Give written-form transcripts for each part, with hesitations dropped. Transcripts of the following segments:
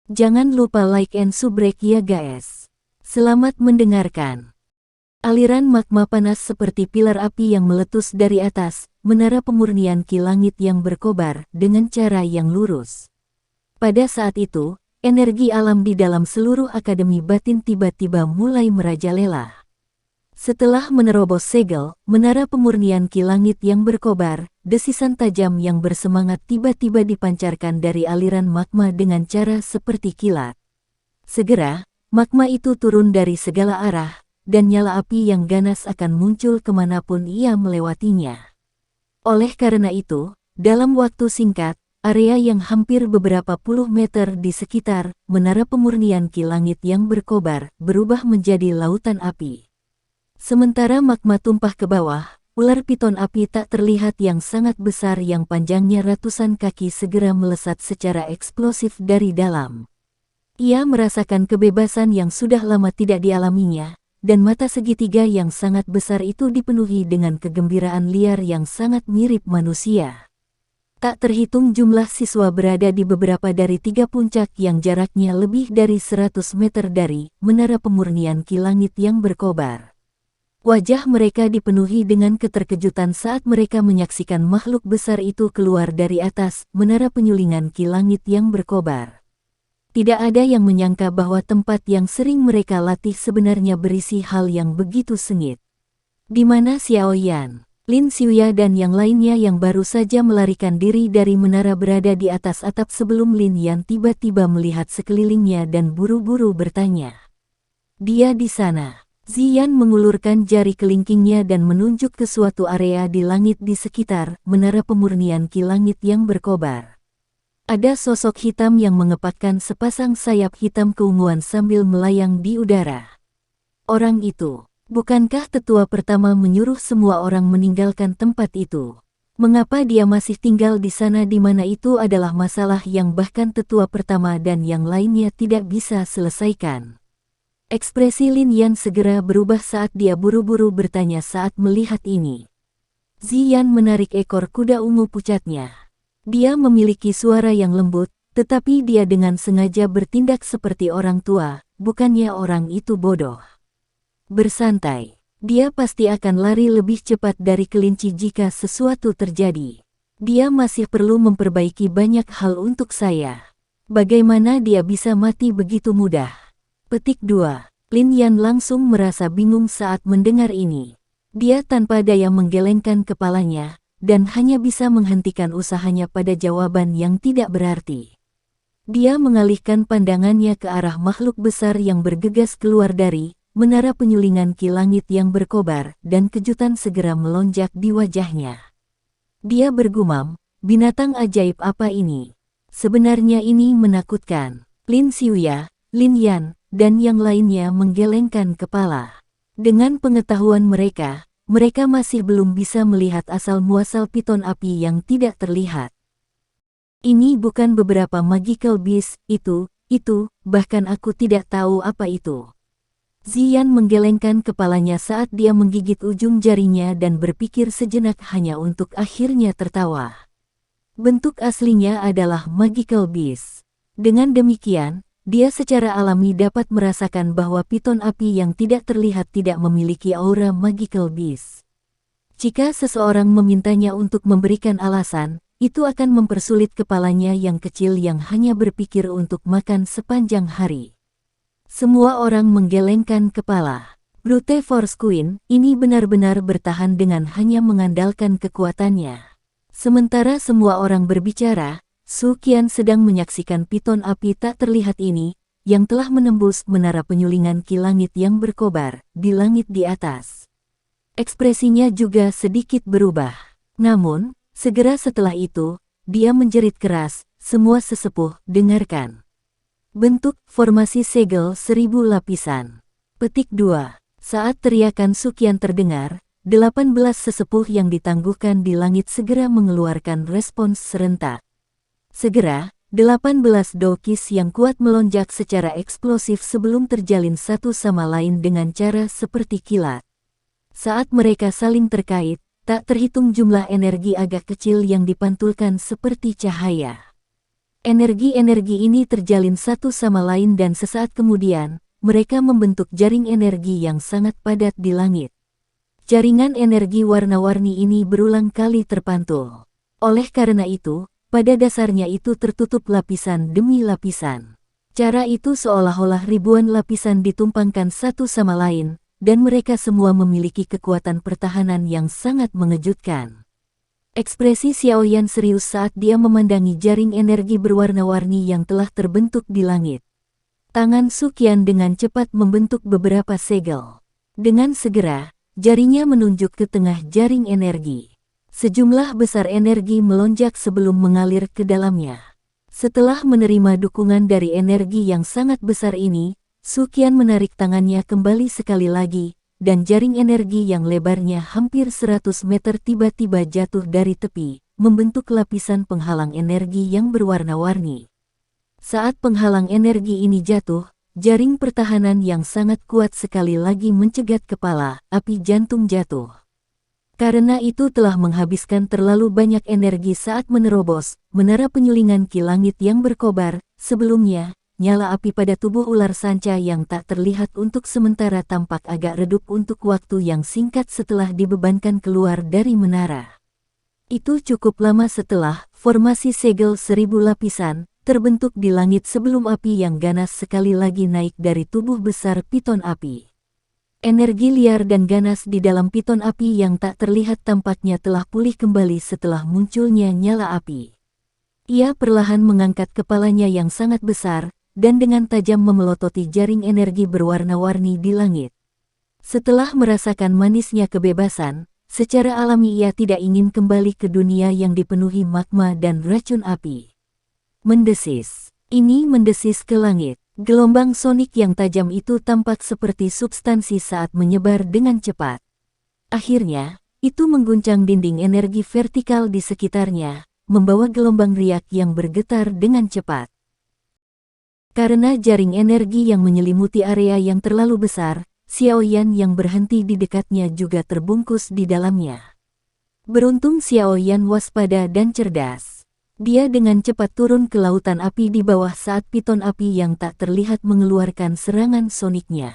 Jangan lupa like and subrek ya guys. Selamat mendengarkan. Aliran magma panas seperti pilar api yang meletus dari atas, menara pemurnian ki langit yang berkobar dengan cara yang lurus. Pada saat itu, energi alam di dalam seluruh akademi batin tiba-tiba mulai merajalela. Setelah menerobos segel, menara pemurnian ki langit yang berkobar, desisan tajam yang bersemangat tiba-tiba dipancarkan dari aliran magma dengan cara seperti kilat. Segera, magma itu turun dari segala arah, dan nyala api yang ganas akan muncul kemanapun ia melewatinya. Oleh karena itu, dalam waktu singkat, area yang hampir beberapa puluh meter di sekitar menara pemurnian ki langit yang berkobar berubah menjadi lautan api. Sementara magma tumpah ke bawah, ular piton api tak terlihat yang sangat besar yang panjangnya ratusan kaki segera melesat secara eksplosif dari dalam. Ia merasakan kebebasan yang sudah lama tidak dialaminya, dan mata segitiga yang sangat besar itu dipenuhi dengan kegembiraan liar yang sangat mirip manusia. Tak terhitung jumlah siswa berada di beberapa dari tiga puncak yang jaraknya lebih dari 100 meter dari menara pemurnian ki langit yang berkobar. Wajah mereka dipenuhi dengan keterkejutan saat mereka menyaksikan makhluk besar itu keluar dari atas menara penyulingan ki langit yang berkobar. Tidak ada yang menyangka bahwa tempat yang sering mereka latih sebenarnya berisi hal yang begitu sengit. Di mana Xiao Yan, Lin Xiuya dan yang lainnya yang baru saja melarikan diri dari menara berada di atas atap sebelum Lin Yan tiba-tiba melihat sekelilingnya dan buru-buru bertanya. Dia di sana. Ziyan mengulurkan jari kelingkingnya dan menunjuk ke suatu area di langit di sekitar menara pemurnian ki langit yang berkobar. Ada sosok hitam yang mengepakkan sepasang sayap hitam keunguan sambil melayang di udara. Orang itu, bukankah tetua pertama menyuruh semua orang meninggalkan tempat itu? Mengapa dia masih tinggal di sana di mana itu adalah masalah yang bahkan tetua pertama dan yang lainnya tidak bisa selesaikan? Ekspresi Lin Yan segera berubah saat dia buru-buru bertanya saat melihat ini. Ziyan menarik ekor kuda ungu pucatnya. Dia memiliki suara yang lembut, tetapi dia dengan sengaja bertindak seperti orang tua, bukannya orang itu bodoh. Bersantai, dia pasti akan lari lebih cepat dari kelinci jika sesuatu terjadi. Dia masih perlu memperbaiki banyak hal untuk saya. Bagaimana dia bisa mati begitu mudah? Petik 2. Lin Yan langsung merasa bingung saat mendengar ini. Dia tanpa daya menggelengkan kepalanya, dan hanya bisa menghentikan usahanya pada jawaban yang tidak berarti. Dia mengalihkan pandangannya ke arah makhluk besar yang bergegas keluar dari menara penyulingan ki langit yang berkobar, dan kejutan segera melonjak di wajahnya. Dia bergumam, binatang ajaib apa ini? Sebenarnya ini menakutkan. Lin Xiuya, Lin Yan, dan yang lainnya menggelengkan kepala. Dengan pengetahuan mereka, mereka masih belum bisa melihat asal-muasal piton api yang tidak terlihat. Ini bukan beberapa magical beast, itu, bahkan aku tidak tahu apa itu. Ziyan menggelengkan kepalanya saat dia menggigit ujung jarinya dan berpikir sejenak hanya untuk akhirnya tertawa. Bentuk aslinya adalah magical beast. Dengan demikian, dia secara alami dapat merasakan bahwa piton api yang tidak terlihat tidak memiliki aura magical beast. Jika seseorang memintanya untuk memberikan alasan, itu akan mempersulit kepalanya yang kecil yang hanya berpikir untuk makan sepanjang hari. Semua orang menggelengkan kepala. Brute Force Queen ini benar-benar bertahan dengan hanya mengandalkan kekuatannya. Sementara semua orang berbicara, Su Qian sedang menyaksikan piton api tak terlihat ini, yang telah menembus menara penyulingan ki langit yang berkobar di langit di atas. Ekspresinya juga sedikit berubah. Namun, segera setelah itu, dia menjerit keras, semua sesepuh, dengarkan. Bentuk formasi segel 1000 lapisan. Petik 2. Saat teriakan Su Qian terdengar, 18 sesepuh yang ditangguhkan di langit segera mengeluarkan respons serentak. Segera, 18 dokis yang kuat melonjak secara eksplosif sebelum terjalin satu sama lain dengan cara seperti kilat. Saat mereka saling terkait, tak terhitung jumlah energi agak kecil yang dipantulkan seperti cahaya. Energi-energi ini terjalin satu sama lain dan sesaat kemudian, mereka membentuk jaring energi yang sangat padat di langit. Jaringan energi warna-warni ini berulang kali terpantul. Oleh karena itu, pada dasarnya itu tertutup lapisan demi lapisan. Cara itu seolah-olah ribuan lapisan ditumpangkan satu sama lain, dan mereka semua memiliki kekuatan pertahanan yang sangat mengejutkan. Ekspresi Xiaoyan serius saat dia memandangi jaring energi berwarna-warni yang telah terbentuk di langit. Tangan Su Qian dengan cepat membentuk beberapa segel. Dengan segera, jarinya menunjuk ke tengah jaring energi. Sejumlah besar energi melonjak sebelum mengalir ke dalamnya. Setelah menerima dukungan dari energi yang sangat besar ini, Su Qian menarik tangannya kembali sekali lagi, dan jaring energi yang lebarnya hampir 100 meter tiba-tiba jatuh dari tepi, membentuk lapisan penghalang energi yang berwarna-warni. Saat penghalang energi ini jatuh, jaring pertahanan yang sangat kuat sekali lagi mencegat kepala api jantung jatuh. Karena itu telah menghabiskan terlalu banyak energi saat menerobos menara penyulingan ki langit yang berkobar. Sebelumnya, nyala api pada tubuh ular sanca yang tak terlihat untuk sementara tampak agak redup untuk waktu yang singkat setelah dibebankan keluar dari menara. Itu cukup lama setelah formasi segel 1000 lapisan terbentuk di langit sebelum api yang ganas sekali lagi naik dari tubuh besar piton api. Energi liar dan ganas di dalam piton api yang tak terlihat tampaknya telah pulih kembali setelah munculnya nyala api. Ia perlahan mengangkat kepalanya yang sangat besar, dan dengan tajam memelototi jaring energi berwarna-warni di langit. Setelah merasakan manisnya kebebasan, secara alami ia tidak ingin kembali ke dunia yang dipenuhi magma dan racun api. Mendesis. Ini mendesis ke langit. Gelombang sonik yang tajam itu tampak seperti substansi saat menyebar dengan cepat. Akhirnya, itu mengguncang dinding energi vertikal di sekitarnya, membawa gelombang riak yang bergetar dengan cepat. Karena jaring energi yang menyelimuti area yang terlalu besar, Xiaoyan yang berhenti di dekatnya juga terbungkus di dalamnya. Beruntung Xiaoyan waspada dan cerdas. Dia dengan cepat turun ke lautan api di bawah saat piton api yang tak terlihat mengeluarkan serangan soniknya.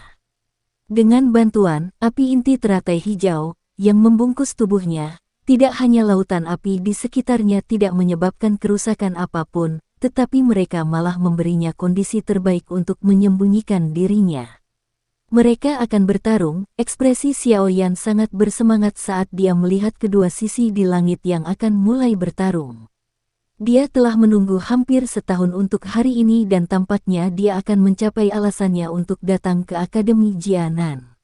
Dengan bantuan api inti teratai hijau yang membungkus tubuhnya, tidak hanya lautan api di sekitarnya tidak menyebabkan kerusakan apapun, tetapi mereka malah memberinya kondisi terbaik untuk menyembunyikan dirinya. Mereka akan bertarung. Ekspresi Xiaoyan sangat bersemangat saat dia melihat kedua sisi di langit yang akan mulai bertarung. Dia telah menunggu hampir setahun untuk hari ini dan tampaknya dia akan mencapai alasannya untuk datang ke Akademi Jianan.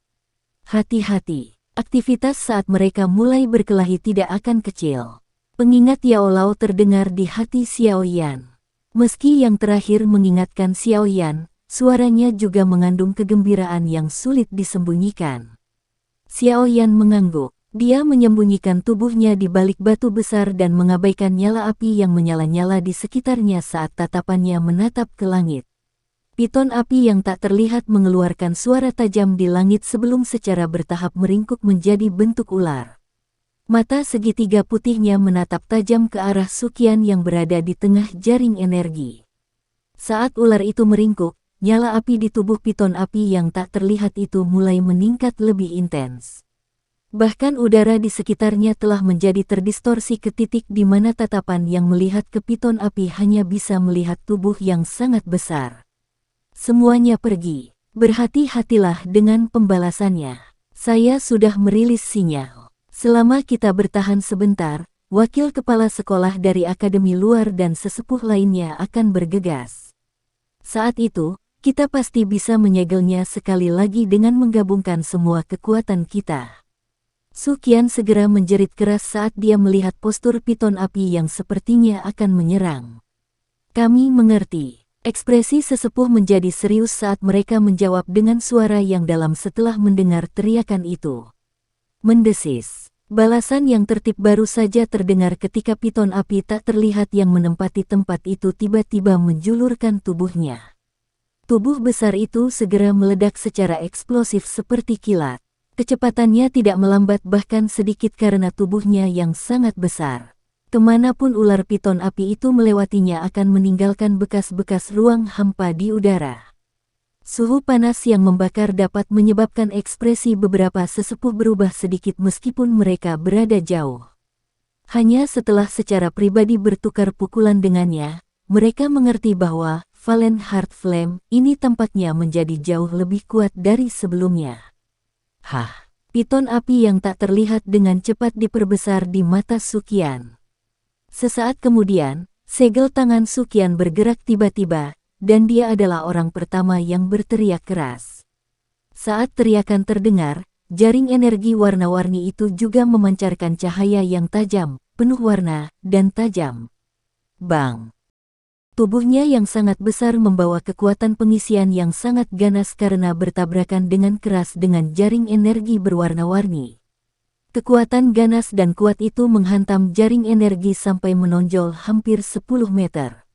Hati-hati, aktivitas saat mereka mulai berkelahi tidak akan kecil. Pengingat Yao Lao terdengar di hati Xiaoyan. Meski yang terakhir mengingatkan Xiaoyan, suaranya juga mengandung kegembiraan yang sulit disembunyikan. Xiaoyan mengangguk. Dia menyembunyikan tubuhnya di balik batu besar dan mengabaikan nyala api yang menyala-nyala di sekitarnya saat tatapannya menatap ke langit. Piton api yang tak terlihat mengeluarkan suara tajam di langit sebelum secara bertahap meringkuk menjadi bentuk ular. Mata segitiga putihnya menatap tajam ke arah Su Qian yang berada di tengah jaring energi. Saat ular itu meringkuk, nyala api di tubuh piton api yang tak terlihat itu mulai meningkat lebih intens. Bahkan udara di sekitarnya telah menjadi terdistorsi ke titik di mana tatapan yang melihat ke piton api hanya bisa melihat tubuh yang sangat besar. Semuanya pergi. Berhati-hatilah dengan pembalasannya. Saya sudah merilis sinyal. Selama kita bertahan sebentar, wakil kepala sekolah dari akademi luar dan sesepuh lainnya akan bergegas. Saat itu, kita pasti bisa menyegelnya sekali lagi dengan menggabungkan semua kekuatan kita. Su Qian segera menjerit keras saat dia melihat postur piton api yang sepertinya akan menyerang. Kami mengerti. Ekspresi sesepuh menjadi serius saat mereka menjawab dengan suara yang dalam setelah mendengar teriakan itu. Mendesis. Balasan yang tertib baru saja terdengar ketika piton api tak terlihat yang menempati tempat itu tiba-tiba menjulurkan tubuhnya. Tubuh besar itu segera meledak secara eksplosif seperti kilat. Kecepatannya tidak melambat bahkan sedikit karena tubuhnya yang sangat besar. Kemanapun ular piton api itu melewatinya akan meninggalkan bekas-bekas ruang hampa di udara. Suhu panas yang membakar dapat menyebabkan ekspresi beberapa sesepuh berubah sedikit meskipun mereka berada jauh. Hanya setelah secara pribadi bertukar pukulan dengannya, mereka mengerti bahwa Valen Heart Flame ini tampaknya menjadi jauh lebih kuat dari sebelumnya. Hah! Piton api yang tak terlihat dengan cepat diperbesar di mata Suqian. Sesaat kemudian, segel tangan Suqian bergerak tiba-tiba, dan dia adalah orang pertama yang berteriak keras. Saat teriakan terdengar, jaring energi warna-warni itu juga memancarkan cahaya yang tajam, penuh warna, dan tajam. Bang! Tubuhnya yang sangat besar membawa kekuatan pengisian yang sangat ganas karena bertabrakan dengan keras dengan jaring energi berwarna-warni. Kekuatan ganas dan kuat itu menghantam jaring energi sampai menonjol hampir 10 meter.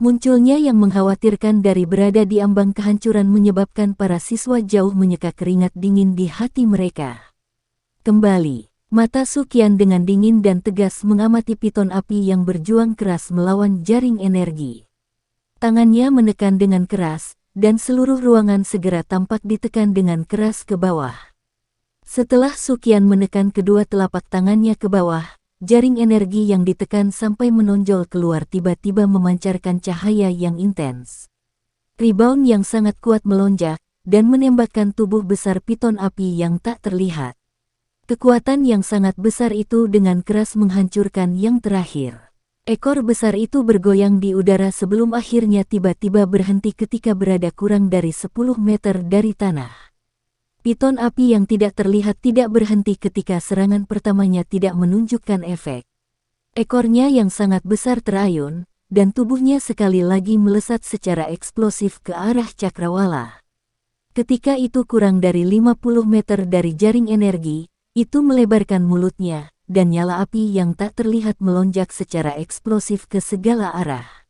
Munculnya yang mengkhawatirkan dari berada di ambang kehancuran menyebabkan para siswa jauh menyeka keringat dingin di hati mereka. Kembali, mata Suqian dengan dingin dan tegas mengamati piton api yang berjuang keras melawan jaring energi. Tangannya menekan dengan keras, dan seluruh ruangan segera tampak ditekan dengan keras ke bawah. Setelah Suqian menekan kedua telapak tangannya ke bawah, jaring energi yang ditekan sampai menonjol keluar tiba-tiba memancarkan cahaya yang intens. Rebound yang sangat kuat melonjak, dan menembakkan tubuh besar piton api yang tak terlihat. Kekuatan yang sangat besar itu dengan keras menghancurkan yang terakhir. Ekor besar itu bergoyang di udara sebelum akhirnya tiba-tiba berhenti ketika berada kurang dari 10 meter dari tanah. Piton api yang tidak terlihat tidak berhenti ketika serangan pertamanya tidak menunjukkan efek. Ekornya yang sangat besar terayun, dan tubuhnya sekali lagi melesat secara eksplosif ke arah cakrawala. Ketika itu kurang dari 50 meter dari jaring energi, itu melebarkan mulutnya, dan nyala api yang tak terlihat melonjak secara eksplosif ke segala arah.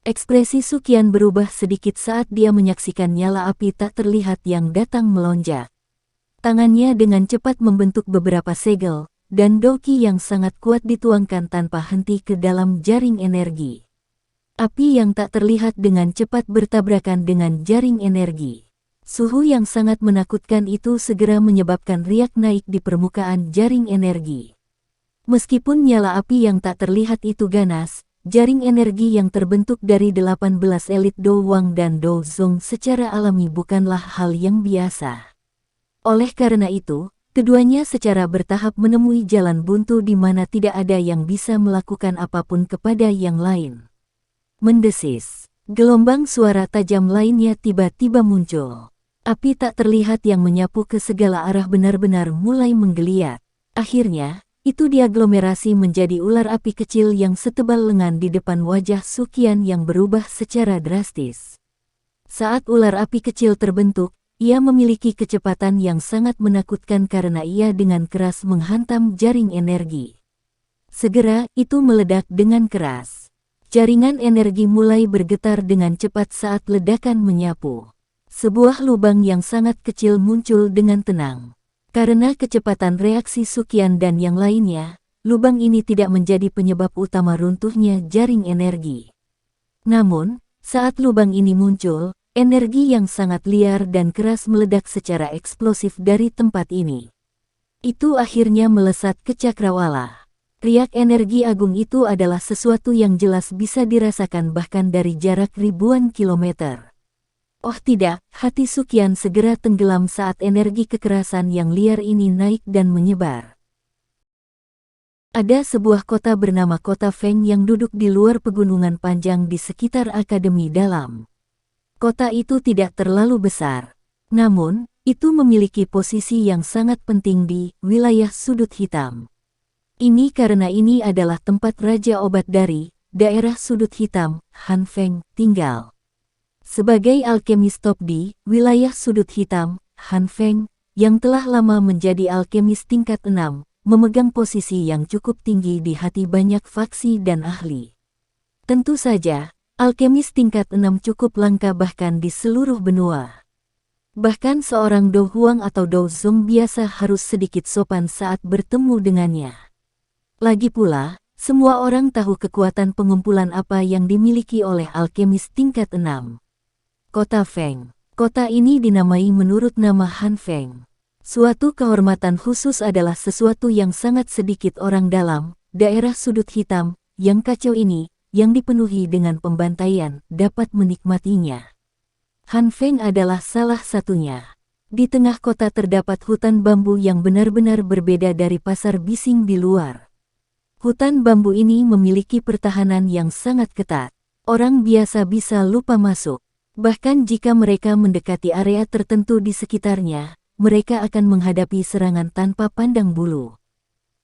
Ekspresi Suqian berubah sedikit saat dia menyaksikan nyala api tak terlihat yang datang melonjak. Tangannya dengan cepat membentuk beberapa segel, dan doki yang sangat kuat dituangkan tanpa henti ke dalam jaring energi. Api yang tak terlihat dengan cepat bertabrakan dengan jaring energi. Suhu yang sangat menakutkan itu segera menyebabkan riak naik di permukaan jaring energi. Meskipun nyala api yang tak terlihat itu ganas, jaring energi yang terbentuk dari 18 elit Do Wang dan Do Zong secara alami bukanlah hal yang biasa. Oleh karena itu, keduanya secara bertahap menemui jalan buntu di mana tidak ada yang bisa melakukan apapun kepada yang lain. Mendesis, gelombang suara tajam lainnya tiba-tiba muncul. Api tak terlihat yang menyapu ke segala arah benar-benar mulai menggeliat. Akhirnya, itu diaglomerasi menjadi ular api kecil yang setebal lengan di depan wajah Suqian yang berubah secara drastis. Saat ular api kecil terbentuk, ia memiliki kecepatan yang sangat menakutkan karena ia dengan keras menghantam jaring energi. Segera, itu meledak dengan keras. Jaringan energi mulai bergetar dengan cepat saat ledakan menyapu. Sebuah lubang yang sangat kecil muncul dengan tenang. Karena kecepatan reaksi Suqian dan yang lainnya, lubang ini tidak menjadi penyebab utama runtuhnya jaring energi. Namun, saat lubang ini muncul, energi yang sangat liar dan keras meledak secara eksplosif dari tempat ini. Itu akhirnya melesat ke cakrawala. Riak energi agung itu adalah sesuatu yang jelas bisa dirasakan bahkan dari jarak ribuan kilometer. Oh tidak, hati Suqian segera tenggelam saat energi kekerasan yang liar ini naik dan menyebar. Ada sebuah kota bernama Kota Feng yang duduk di luar pegunungan panjang di sekitar Akademi Dalam. Kota itu tidak terlalu besar, namun, itu memiliki posisi yang sangat penting di wilayah Sudut Hitam. Ini karena ini adalah tempat Raja Obat dari daerah Sudut Hitam, Han Feng, tinggal. Sebagai alkemis top di wilayah Sudut Hitam, Han Feng, yang telah lama menjadi alkemis tingkat 6, memegang posisi yang cukup tinggi di hati banyak faksi dan ahli. Tentu saja, alkemis tingkat 6 cukup langka bahkan di seluruh benua. Bahkan seorang Do Huang atau Do Zong biasa harus sedikit sopan saat bertemu dengannya. Lagi pula, Semua orang tahu kekuatan pengumpulan apa yang dimiliki oleh alkemis tingkat 6. Kota Feng. Kota ini dinamai menurut nama Han Feng. Suatu kehormatan khusus adalah sesuatu yang sangat sedikit orang dalam daerah sudut hitam yang kacau ini, yang dipenuhi dengan pembantaian, dapat menikmatinya. Han Feng adalah salah satunya. Di tengah kota terdapat hutan bambu yang benar-benar berbeda dari pasar bising di luar. Hutan bambu ini memiliki pertahanan yang sangat ketat. Orang biasa bisa lupa masuk. Bahkan jika mereka mendekati area tertentu di sekitarnya, mereka akan menghadapi serangan tanpa pandang bulu.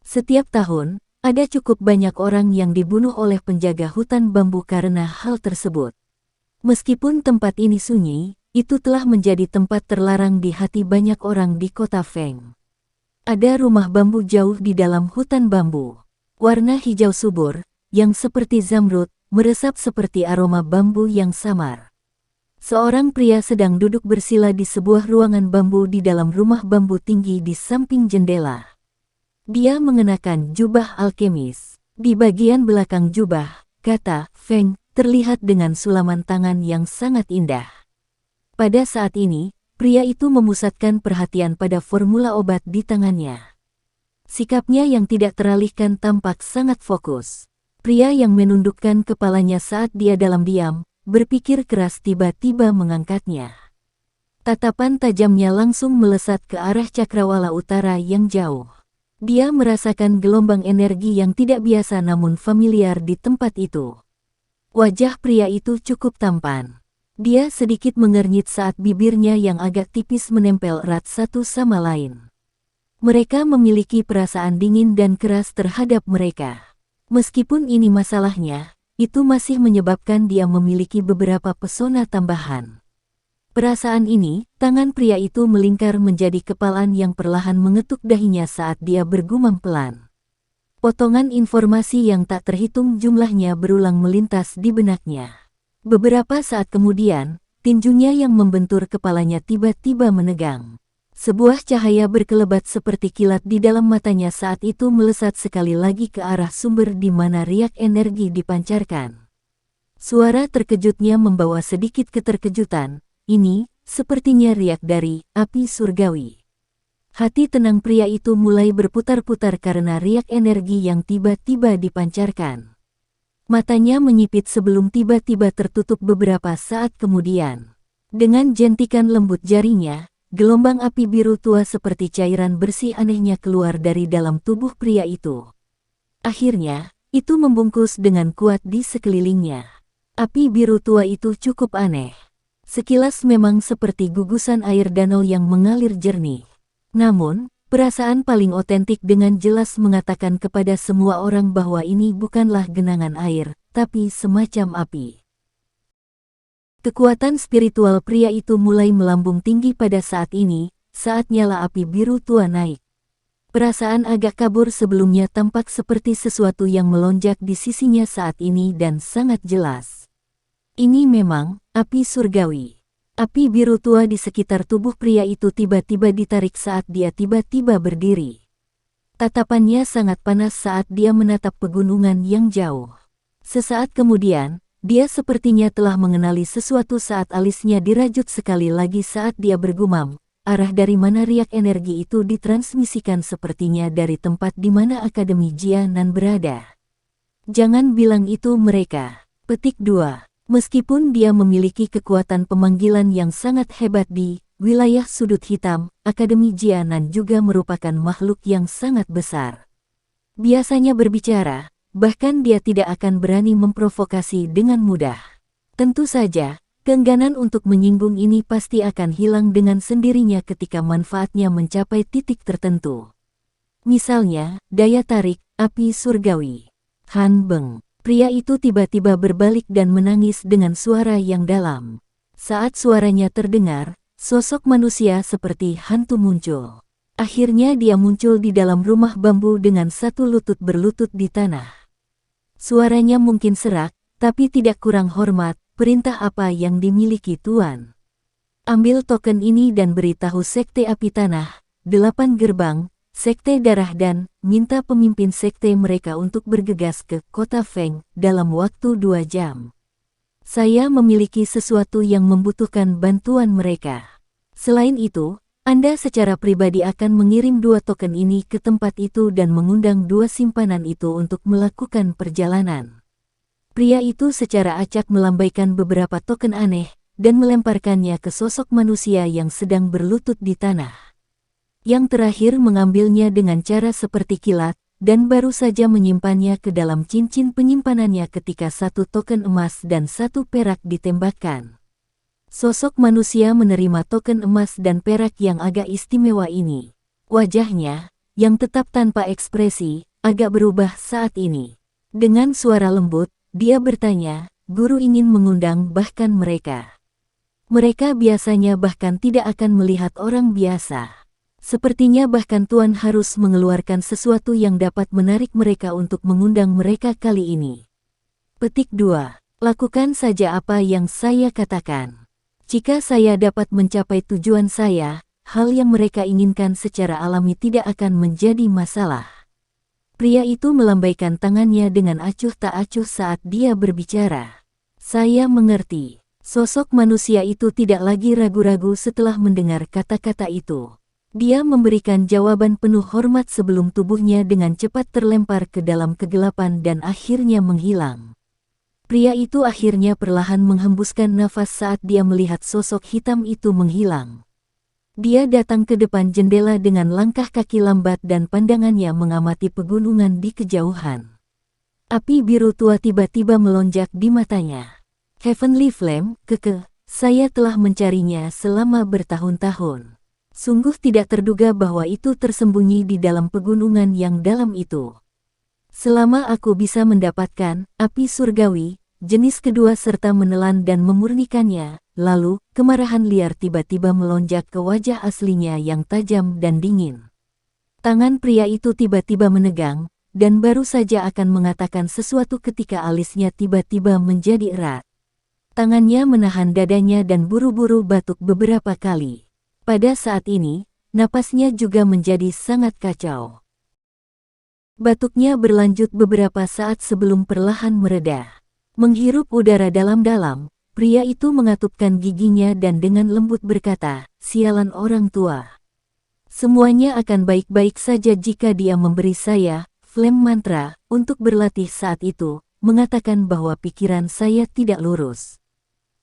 Setiap tahun, ada cukup banyak orang yang dibunuh oleh penjaga hutan bambu karena hal tersebut. Meskipun tempat ini sunyi, itu telah menjadi tempat terlarang di hati banyak orang di kota Feng. Ada rumah bambu jauh di dalam hutan bambu. Warna hijau subur, yang seperti zamrud, meresap seperti aroma bambu yang samar. Seorang pria sedang duduk bersila di sebuah ruangan bambu di dalam rumah bambu tinggi di samping jendela. Dia mengenakan jubah alkemis. Di bagian belakang jubah, kata Feng terlihat dengan sulaman tangan yang sangat indah. Pada saat ini, pria itu memusatkan perhatian pada formula obat di tangannya. Sikapnya yang tidak teralihkan tampak sangat fokus. Pria yang menundukkan kepalanya saat dia dalam diam, berpikir keras tiba-tiba mengangkatnya. Tatapan tajamnya langsung melesat ke arah cakrawala utara yang jauh. Dia merasakan gelombang energi yang tidak biasa namun familiar di tempat itu. Wajah pria itu cukup tampan. Dia sedikit mengernyit saat bibirnya yang agak tipis menempel erat satu sama lain. Mereka memiliki perasaan dingin dan keras terhadap mereka. Meskipun ini masalahnya, itu masih menyebabkan dia memiliki beberapa pesona tambahan. Perasaan ini, tangan pria itu melingkar menjadi kepalan yang perlahan mengetuk dahinya saat dia bergumam pelan. Potongan informasi yang tak terhitung jumlahnya berulang melintas di benaknya. Beberapa saat kemudian, tinjunya yang membentur kepalanya tiba-tiba menegang. Sebuah cahaya berkelebat seperti kilat di dalam matanya saat itu melesat sekali lagi ke arah sumber di mana riak energi dipancarkan. Suara terkejutnya membawa sedikit keterkejutan. Ini, sepertinya riak dari api surgawi. Hati tenang pria itu mulai berputar-putar karena riak energi yang tiba-tiba dipancarkan. Matanya menyipit sebelum tiba-tiba tertutup beberapa saat kemudian. Dengan jentikan lembut jarinya, gelombang api biru tua seperti cairan bersih anehnya keluar dari dalam tubuh pria itu. Akhirnya, itu membungkus dengan kuat di sekelilingnya. Api biru tua itu cukup aneh. Sekilas memang seperti gugusan air danau yang mengalir jernih. Namun, perasaan paling otentik dengan jelas mengatakan kepada semua orang bahwa ini bukanlah genangan air, tapi semacam api. Kekuatan spiritual pria itu mulai melambung tinggi pada saat ini, saat nyala api biru tua naik. Perasaan agak kabur sebelumnya tampak seperti sesuatu yang melonjak di sisinya saat ini dan sangat jelas. Ini memang api surgawi. Api biru tua di sekitar tubuh pria itu tiba-tiba ditarik saat dia tiba-tiba berdiri. Tatapannya sangat panas saat dia menatap pegunungan yang jauh. Sesaat kemudian, dia sepertinya telah mengenali sesuatu saat alisnya dirajut sekali lagi saat dia bergumam, arah dari mana riak energi itu ditransmisikan sepertinya dari tempat di mana Akademi Jianan berada. Jangan bilang itu mereka. Petik 2. Meskipun dia memiliki kekuatan pemanggilan yang sangat hebat di wilayah sudut hitam, Akademi Jianan juga merupakan makhluk yang sangat besar. Biasanya berbicara, bahkan dia tidak akan berani memprovokasi dengan mudah. Tentu saja, keengganan untuk menyinggung ini pasti akan hilang dengan sendirinya ketika manfaatnya mencapai titik tertentu. Misalnya, daya tarik, api surgawi. Han Beng. Pria itu tiba-tiba berbalik dan menangis dengan suara yang dalam. Saat suaranya terdengar, sosok manusia seperti hantu muncul. Akhirnya dia muncul di dalam rumah bambu dengan satu lutut berlutut di tanah. Suaranya mungkin serak, tapi tidak kurang hormat. Perintah apa yang dimiliki Tuan? Ambil token ini dan beritahu Sekte Api Tanah, 8 gerbang, Sekte Darah dan minta pemimpin sekte mereka untuk bergegas ke kota Feng dalam waktu 2 jam. Saya memiliki sesuatu yang membutuhkan bantuan mereka. Selain itu, Anda secara pribadi akan mengirim 2 token ini ke tempat itu dan mengundang 2 simpanan itu untuk melakukan perjalanan. Pria itu secara acak melambaikan beberapa token aneh dan melemparkannya ke sosok manusia yang sedang berlutut di tanah. Yang terakhir mengambilnya dengan cara seperti kilat, dan baru saja menyimpannya ke dalam cincin penyimpanannya ketika 1 token emas dan 1 perak ditembakkan. Sosok manusia menerima token emas dan perak yang agak istimewa ini. Wajahnya, yang tetap tanpa ekspresi, agak berubah saat ini. Dengan suara lembut, dia bertanya, "Guru ingin mengundang bahkan mereka. Mereka biasanya bahkan tidak akan melihat orang biasa. Sepertinya bahkan Tuan harus mengeluarkan sesuatu yang dapat menarik mereka untuk mengundang mereka kali ini." Petik 2. Lakukan saja apa yang saya katakan. Jika saya dapat mencapai tujuan saya, hal yang mereka inginkan secara alami tidak akan menjadi masalah. Pria itu melambaikan tangannya dengan acuh tak acuh saat dia berbicara. Saya mengerti. Sosok manusia itu tidak lagi ragu-ragu setelah mendengar kata-kata itu. Dia memberikan jawaban penuh hormat sebelum tubuhnya dengan cepat terlempar ke dalam kegelapan dan akhirnya menghilang. Pria itu akhirnya perlahan menghembuskan nafas saat dia melihat sosok hitam itu menghilang. Dia datang ke depan jendela dengan langkah kaki lambat dan pandangannya mengamati pegunungan di kejauhan. Api biru tua tiba-tiba melonjak di matanya. Heavenly Flame, saya telah mencarinya selama bertahun-tahun. Sungguh tidak terduga bahwa itu tersembunyi di dalam pegunungan yang dalam itu. Selama aku bisa mendapatkan api surgawi, jenis kedua serta menelan dan memurnikannya, lalu kemarahan liar tiba-tiba melonjak ke wajah aslinya yang tajam dan dingin. Tangan pria itu tiba-tiba menegang, dan baru saja akan mengatakan sesuatu ketika alisnya tiba-tiba menjadi erat. Tangannya menahan dadanya dan buru-buru batuk beberapa kali. Pada saat ini, napasnya juga menjadi sangat kacau. Batuknya berlanjut beberapa saat sebelum perlahan mereda. Menghirup udara dalam-dalam, pria itu mengatupkan giginya dan dengan lembut berkata, "Sialan orang tua. Semuanya akan baik-baik saja jika dia memberi saya flame mantra untuk berlatih." Saat itu, mengatakan bahwa pikiran saya tidak lurus.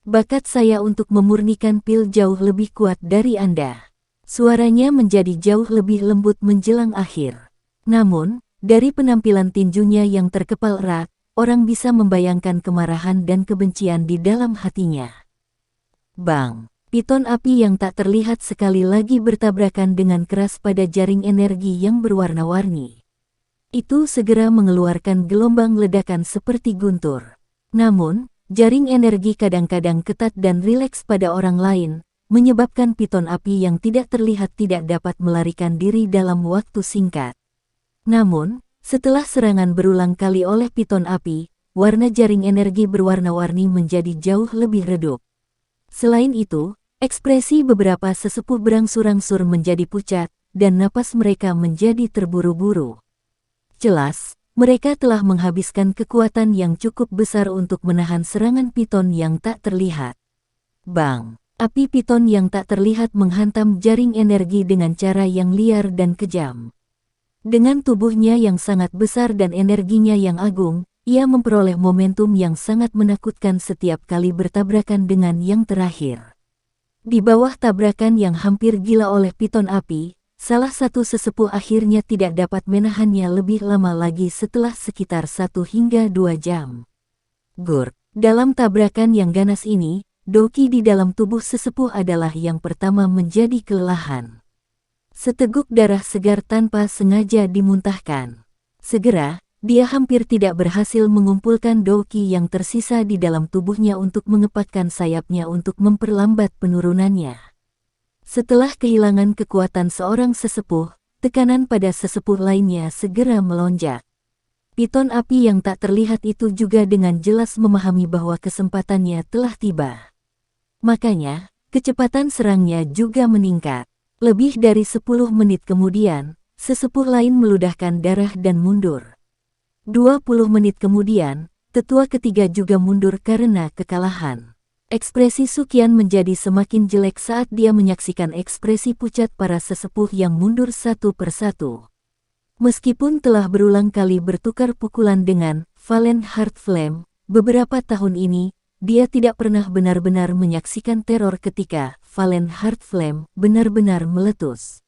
Bakat saya untuk memurnikan pil jauh lebih kuat dari Anda. Suaranya menjadi jauh lebih lembut menjelang akhir. Namun, dari penampilan tinjunya yang terkepal erat, orang bisa membayangkan kemarahan dan kebencian di dalam hatinya. Bang! Piton api yang tak terlihat sekali lagi bertabrakan dengan keras pada jaring energi yang berwarna-warni. Itu segera mengeluarkan gelombang ledakan seperti guntur. Namun, jaring energi kadang-kadang ketat dan rileks pada orang lain, menyebabkan piton api yang tidak terlihat tidak dapat melarikan diri dalam waktu singkat. Namun, setelah serangan berulang kali oleh piton api, warna jaring energi berwarna-warni menjadi jauh lebih redup. Selain itu, ekspresi beberapa sesepuh berangsur-angsur menjadi pucat, dan napas mereka menjadi terburu-buru. Jelas, mereka telah menghabiskan kekuatan yang cukup besar untuk menahan serangan piton yang tak terlihat. Bang! Api piton yang tak terlihat menghantam jaring energi dengan cara yang liar dan kejam. Dengan tubuhnya yang sangat besar dan energinya yang agung, ia memperoleh momentum yang sangat menakutkan setiap kali bertabrakan dengan yang terakhir. Di bawah tabrakan yang hampir gila oleh piton api, salah satu sesepuh akhirnya tidak dapat menahannya lebih lama lagi setelah sekitar 1 hingga 2 jam. Gur! Dalam tabrakan yang ganas ini, doki di dalam tubuh sesepuh adalah yang pertama menjadi kelelahan. Seteguk darah segar tanpa sengaja dimuntahkan. Segera, dia hampir tidak berhasil mengumpulkan doki yang tersisa di dalam tubuhnya untuk mengepakkan sayapnya untuk memperlambat penurunannya. Setelah kehilangan kekuatan seorang sesepuh, tekanan pada sesepuh lainnya segera melonjak. Piton api yang tak terlihat itu juga dengan jelas memahami bahwa kesempatannya telah tiba. Makanya, kecepatan serangnya juga meningkat. Lebih dari 10 menit kemudian, sesepuh lain meludahkan darah dan mundur. 20 menit kemudian, tetua ketiga juga mundur karena kekalahan. Ekspresi Suqian menjadi semakin jelek saat dia menyaksikan ekspresi pucat para sesepuh yang mundur satu persatu. Meskipun telah berulang kali bertukar pukulan dengan Valen Heart Flame, beberapa tahun ini, dia tidak pernah benar-benar menyaksikan teror ketika Valen Heart Flame benar-benar meletus.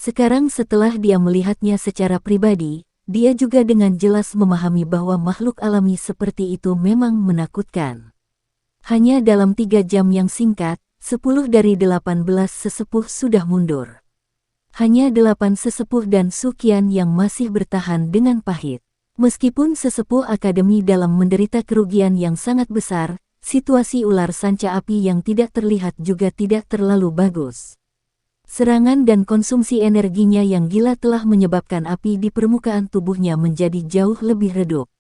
Sekarang setelah dia melihatnya secara pribadi, dia juga dengan jelas memahami bahwa makhluk alami seperti itu memang menakutkan. Hanya dalam 3 jam yang singkat, 10 dari 18 sesepuh sudah mundur. Hanya 8 sesepuh dan Suqian yang masih bertahan dengan pahit. Meskipun sesepuh akademi dalam menderita kerugian yang sangat besar, situasi ular sanca api yang tidak terlihat juga tidak terlalu bagus. Serangan dan konsumsi energinya yang gila telah menyebabkan api di permukaan tubuhnya menjadi jauh lebih redup.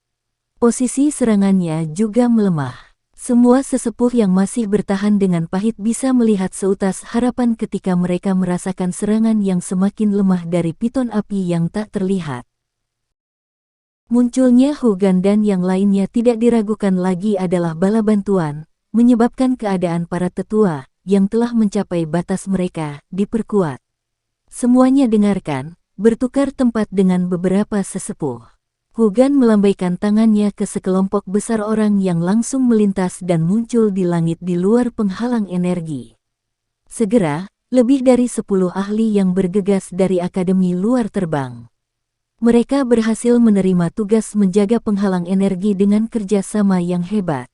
Posisi serangannya juga melemah. Semua sesepuh yang masih bertahan dengan pahit bisa melihat seutas harapan ketika mereka merasakan serangan yang semakin lemah dari piton api yang tak terlihat. Munculnya Hugan dan yang lainnya tidak diragukan lagi adalah bala bantuan, menyebabkan keadaan para tetua yang telah mencapai batas mereka diperkuat. Semuanya dengarkan, bertukar tempat dengan beberapa sesepuh. Hugan melambaikan tangannya ke sekelompok besar orang yang langsung melintas dan muncul di langit di luar penghalang energi. Segera, lebih dari 10 ahli yang bergegas dari Akademi Luar terbang. Mereka berhasil menerima tugas menjaga penghalang energi dengan kerjasama yang hebat.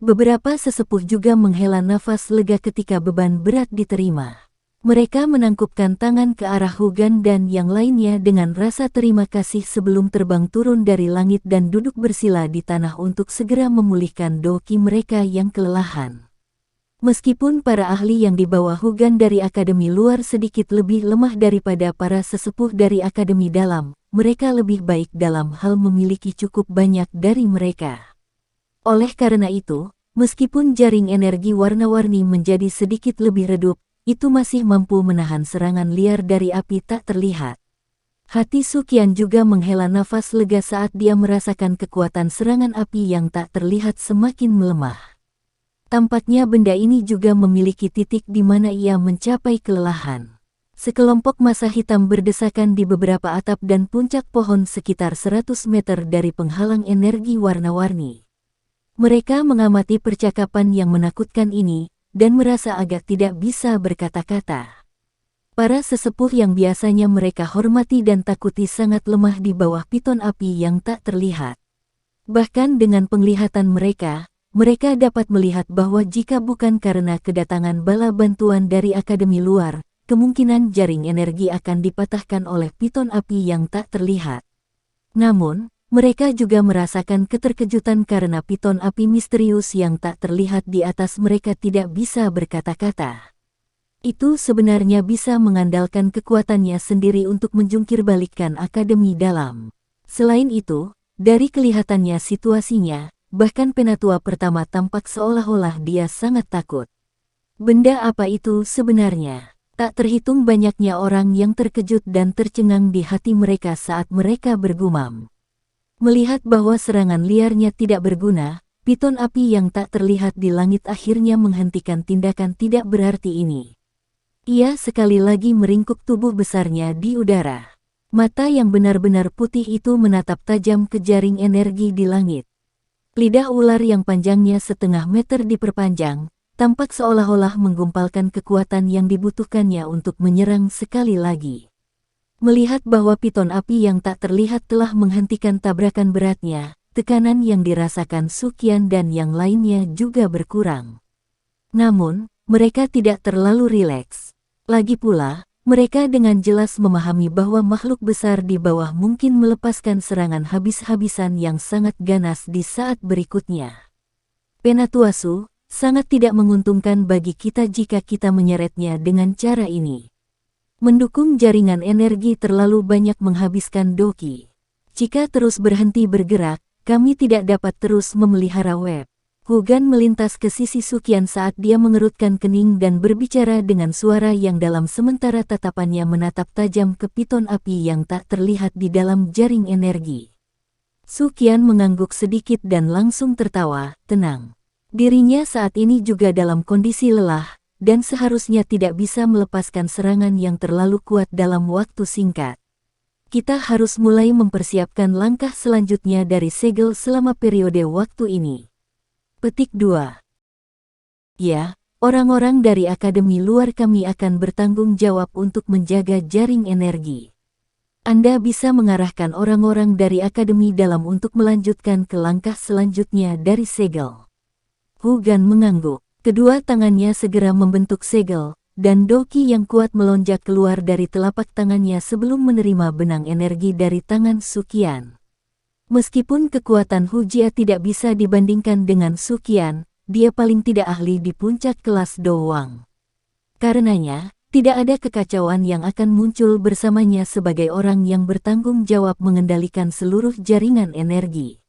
Beberapa sesepuh juga menghela nafas lega ketika beban berat diterima. Mereka menangkupkan tangan ke arah Hugan dan yang lainnya dengan rasa terima kasih sebelum terbang turun dari langit dan duduk bersila di tanah untuk segera memulihkan doki mereka yang kelelahan. Meskipun para ahli yang dibawa Hugan dari Akademi Luar sedikit lebih lemah daripada para sesepuh dari Akademi Dalam, mereka lebih baik dalam hal memiliki cukup banyak dari mereka. Oleh karena itu, meskipun jaring energi warna-warni menjadi sedikit lebih redup, itu masih mampu menahan serangan liar dari api tak terlihat. Hati Suqian juga menghela nafas lega saat dia merasakan kekuatan serangan api yang tak terlihat semakin melemah. Tampaknya benda ini juga memiliki titik di mana ia mencapai kelelahan. Sekelompok massa hitam berdesakan di beberapa atap dan puncak pohon sekitar 100 meter dari penghalang energi warna-warni. Mereka mengamati percakapan yang menakutkan ini, dan merasa agak tidak bisa berkata-kata. Para sesepuh yang biasanya mereka hormati dan takuti sangat lemah di bawah piton api yang tak terlihat. Bahkan dengan penglihatan mereka, mereka dapat melihat bahwa jika bukan karena kedatangan bala bantuan dari Akademi Luar, kemungkinan jaring energi akan dipatahkan oleh piton api yang tak terlihat. Namun, mereka juga merasakan keterkejutan karena piton api misterius yang tak terlihat di atas mereka tidak bisa berkata-kata. Itu sebenarnya bisa mengandalkan kekuatannya sendiri untuk menjungkirbalikkan Akademi Dalam. Selain itu, dari kelihatannya situasinya, bahkan penatua pertama tampak seolah-olah dia sangat takut. Benda apa itu sebenarnya? Tak terhitung banyaknya orang yang terkejut dan tercengang di hati mereka saat mereka bergumam. Melihat bahwa serangan liarnya tidak berguna, piton api yang tak terlihat di langit akhirnya menghentikan tindakan tidak berarti ini. Ia sekali lagi meringkuk tubuh besarnya di udara. Mata yang benar-benar putih itu menatap tajam ke jaring energi di langit. Lidah ular yang panjangnya setengah meter diperpanjang, tampak seolah-olah menggumpalkan kekuatan yang dibutuhkannya untuk menyerang sekali lagi. Melihat bahwa piton api yang tak terlihat telah menghentikan tabrakan beratnya, tekanan yang dirasakan Suqian dan yang lainnya juga berkurang. Namun, mereka tidak terlalu rileks. Lagi pula, mereka dengan jelas memahami bahwa makhluk besar di bawah mungkin melepaskan serangan habis-habisan yang sangat ganas di saat berikutnya. Penatua Su, sangat tidak menguntungkan bagi kita jika kita menyeretnya dengan cara ini. Mendukung jaringan energi terlalu banyak menghabiskan doki. Jika terus berhenti bergerak, kami tidak dapat terus memelihara web. Hugan melintas ke sisi Suqian saat dia mengerutkan kening dan berbicara dengan suara yang dalam sementara tatapannya menatap tajam ke piton api yang tak terlihat di dalam jaring energi. Suqian mengangguk sedikit dan langsung tertawa, tenang. Dirinya saat ini juga dalam kondisi lelah, dan seharusnya tidak bisa melepaskan serangan yang terlalu kuat dalam waktu singkat. Kita harus mulai mempersiapkan langkah selanjutnya dari segel selama periode waktu ini. Petik 2. Ya, orang-orang dari Akademi Luar kami akan bertanggung jawab untuk menjaga jaring energi. Anda bisa mengarahkan orang-orang dari Akademi dalam untuk melanjutkan ke langkah selanjutnya dari segel. Hugan mengangguk. Kedua tangannya segera membentuk segel, dan Doki yang kuat melonjak keluar dari telapak tangannya sebelum menerima benang energi dari tangan Suqian. Meskipun kekuatan Hujia tidak bisa dibandingkan dengan Suqian, dia paling tidak ahli di puncak kelas Dowang. Karenanya, tidak ada kekacauan yang akan muncul bersamanya sebagai orang yang bertanggung jawab mengendalikan seluruh jaringan energi.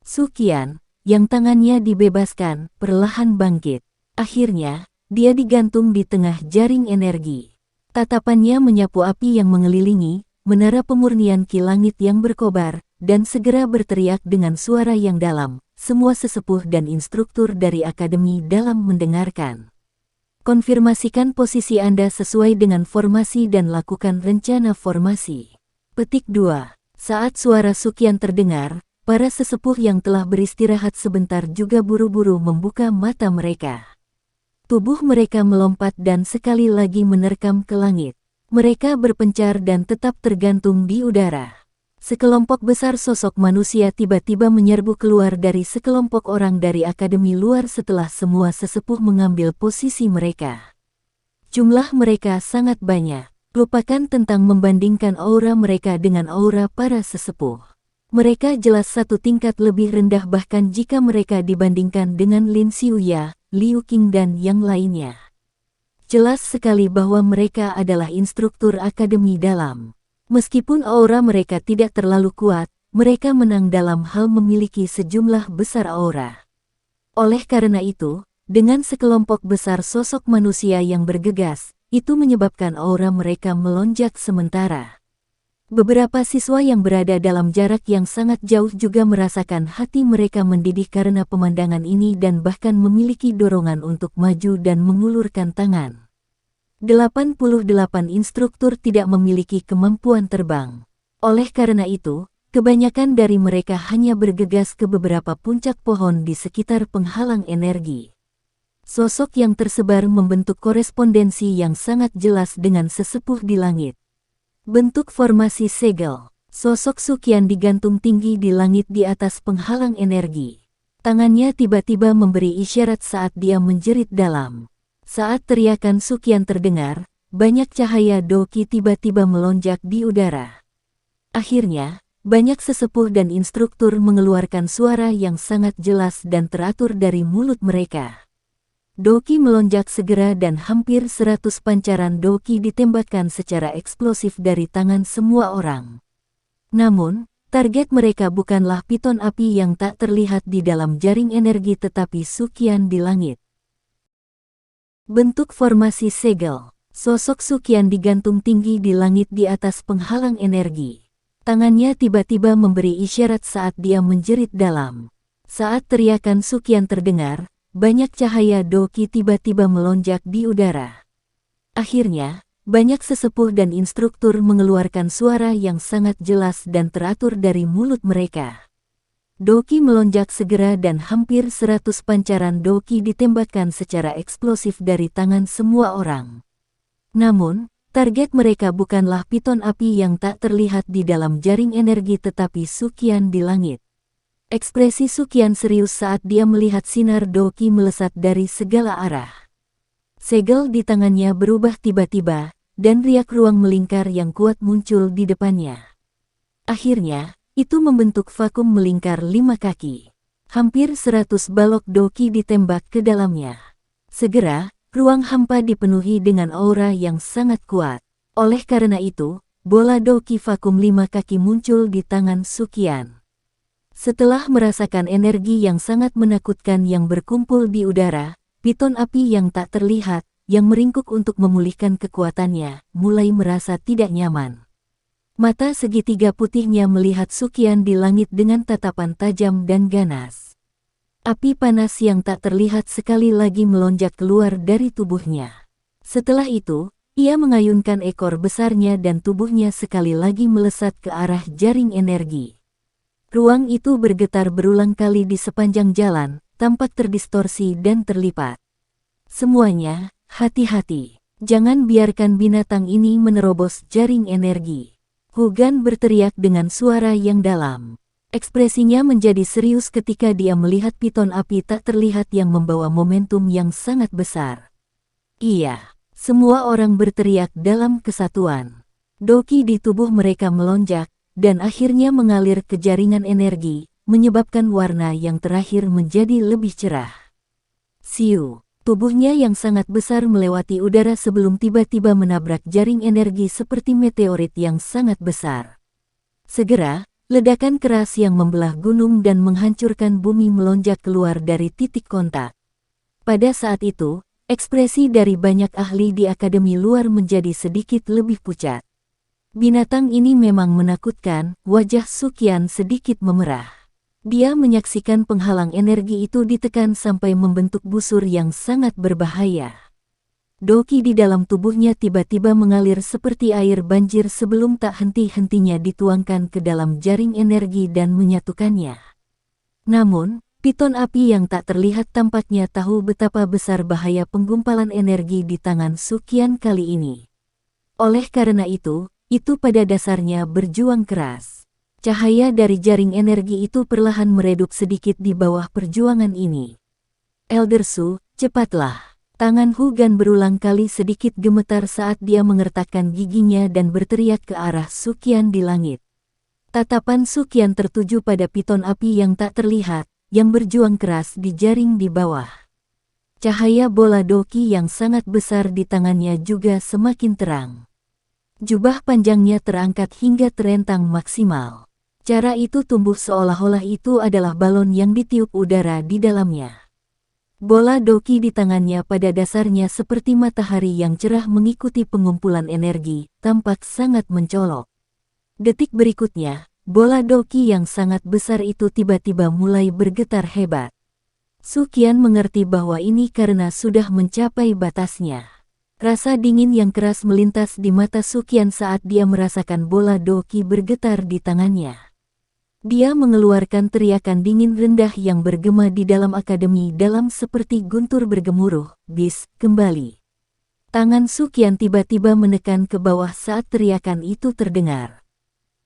Suqian, yang tangannya dibebaskan, perlahan bangkit. Akhirnya, dia digantung di tengah jaring energi. Tatapannya menyapu api yang mengelilingi menara pemurnian ki langit yang berkobar, dan segera berteriak dengan suara yang dalam. Semua sesepuh dan instruktur dari Akademi dalam mendengarkan. Konfirmasikan posisi Anda sesuai dengan formasi dan lakukan rencana formasi. Petik 2. Saat suara Suqian terdengar, para sesepuh yang telah beristirahat sebentar juga buru-buru membuka mata mereka. Tubuh mereka melompat dan sekali lagi menerkam ke langit. Mereka berpencar dan tetap tergantung di udara. Sekelompok besar sosok manusia tiba-tiba menyerbu keluar dari sekelompok orang dari Akademi Luar setelah semua sesepuh mengambil posisi mereka. Jumlah mereka sangat banyak. Lupakan tentang membandingkan aura mereka dengan aura para sesepuh. Mereka jelas satu tingkat lebih rendah bahkan jika mereka dibandingkan dengan Lin Xiuya, Liu Qing dan yang lainnya. Jelas sekali bahwa mereka adalah instruktur Akademi Dalam. Meskipun aura mereka tidak terlalu kuat, mereka menang dalam hal memiliki sejumlah besar aura. Oleh karena itu, dengan sekelompok besar sosok manusia yang bergegas, itu menyebabkan aura mereka melonjak sementara. Beberapa siswa yang berada dalam jarak yang sangat jauh juga merasakan hati mereka mendidih karena pemandangan ini dan bahkan memiliki dorongan untuk maju dan mengulurkan tangan. 88 instruktur tidak memiliki kemampuan terbang. Oleh karena itu, kebanyakan dari mereka hanya bergegas ke beberapa puncak pohon di sekitar penghalang energi. Sosok yang tersebar membentuk korespondensi yang sangat jelas dengan sesepuh di langit. Bentuk formasi segel. Sosok Suqian digantung tinggi di langit di atas penghalang energi. Tangannya tiba-tiba memberi isyarat saat dia menjerit dalam. Saat teriakan Suqian terdengar, banyak cahaya Doki tiba-tiba melonjak di udara. Akhirnya, banyak sesepuh dan instruktur mengeluarkan suara yang sangat jelas dan teratur dari mulut mereka. Doki melonjak segera dan hampir 100 pancaran Doki ditembakkan secara eksplosif dari tangan semua orang. Namun, target mereka bukanlah piton api yang tak terlihat di dalam jaring energi tetapi Suqian di langit. Bentuk formasi segel. Sosok Suqian digantung tinggi di langit di atas penghalang energi. Tangannya tiba-tiba memberi isyarat saat dia menjerit dalam. Saat teriakan Suqian terdengar, banyak cahaya Doki tiba-tiba melonjak di udara. Akhirnya, banyak sesepuh dan instruktur mengeluarkan suara yang sangat jelas dan teratur dari mulut mereka. Doki melonjak segera dan hampir 100 pancaran Doki ditembakkan secara eksplosif dari tangan semua orang. Namun, target mereka bukanlah piton api yang tak terlihat di dalam jaring energi tetapi Suqian di langit. Ekspresi Suqian serius saat dia melihat sinar Doki melesat dari segala arah. Segel di tangannya berubah tiba-tiba, dan riak ruang melingkar yang kuat muncul di depannya. Akhirnya, itu membentuk vakum melingkar 5 kaki. Hampir 100 balok Doki ditembak ke dalamnya. Segera, ruang hampa dipenuhi dengan aura yang sangat kuat. Oleh karena itu, bola Doki vakum 5 kaki muncul di tangan Suqian. Setelah merasakan energi yang sangat menakutkan yang berkumpul di udara, piton api yang tak terlihat, yang meringkuk untuk memulihkan kekuatannya, mulai merasa tidak nyaman. Mata segitiga putihnya melihat Suqian di langit dengan tatapan tajam dan ganas. Api panas yang tak terlihat sekali lagi melonjak keluar dari tubuhnya. Setelah itu, ia mengayunkan ekor besarnya dan tubuhnya sekali lagi melesat ke arah jaring energi. Ruang itu bergetar berulang kali di sepanjang jalan, tampak terdistorsi dan terlipat. Semuanya, hati-hati. Jangan biarkan binatang ini menerobos jaring energi. Hugan berteriak dengan suara yang dalam. Ekspresinya menjadi serius ketika dia melihat piton api tak terlihat yang membawa momentum yang sangat besar. Iya, semua orang berteriak dalam kesatuan. Doki di tubuh mereka melonjak, dan akhirnya mengalir ke jaringan energi, menyebabkan warna yang terakhir menjadi lebih cerah. Siu, tubuhnya yang sangat besar melewati udara sebelum tiba-tiba menabrak jaring energi seperti meteorit yang sangat besar. Segera, ledakan keras yang membelah gunung dan menghancurkan bumi melonjak keluar dari titik kontak. Pada saat itu, ekspresi dari banyak ahli di akademi luar menjadi sedikit lebih pucat. Binatang ini memang menakutkan, wajah Suqian sedikit memerah. Dia menyaksikan penghalang energi itu ditekan sampai membentuk busur yang sangat berbahaya. Doki di dalam tubuhnya tiba-tiba mengalir seperti air banjir sebelum tak henti-hentinya dituangkan ke dalam jaring energi dan menyatukannya. Namun, piton api yang tak terlihat tampaknya tahu betapa besar bahaya penggumpalan energi di tangan Suqian kali ini. Oleh karena itu pada dasarnya berjuang keras. Cahaya dari jaring energi itu perlahan meredup sedikit di bawah perjuangan ini. Elder Su, cepatlah. Tangan Hugan berulang kali sedikit gemetar saat dia mengertakkan giginya dan berteriak ke arah Suqian di langit. Tatapan Suqian tertuju pada piton api yang tak terlihat, yang berjuang keras di jaring di bawah. Cahaya bola Doki yang sangat besar di tangannya juga semakin terang. Jubah panjangnya terangkat hingga terentang maksimal. Cara itu tumbuh seolah-olah itu adalah balon yang ditiup udara di dalamnya. Bola Doki di tangannya pada dasarnya seperti matahari yang cerah mengikuti pengumpulan energi, tampak sangat mencolok. Detik berikutnya, bola Doki yang sangat besar itu tiba-tiba mulai bergetar hebat. Suqian mengerti bahwa ini karena sudah mencapai batasnya. Rasa dingin yang keras melintas di mata Suqian saat dia merasakan bola Doki bergetar di tangannya. Dia mengeluarkan teriakan dingin rendah yang bergema di dalam akademi dalam seperti guntur bergemuruh, bis, kembali. Tangan Suqian tiba-tiba menekan ke bawah saat teriakan itu terdengar.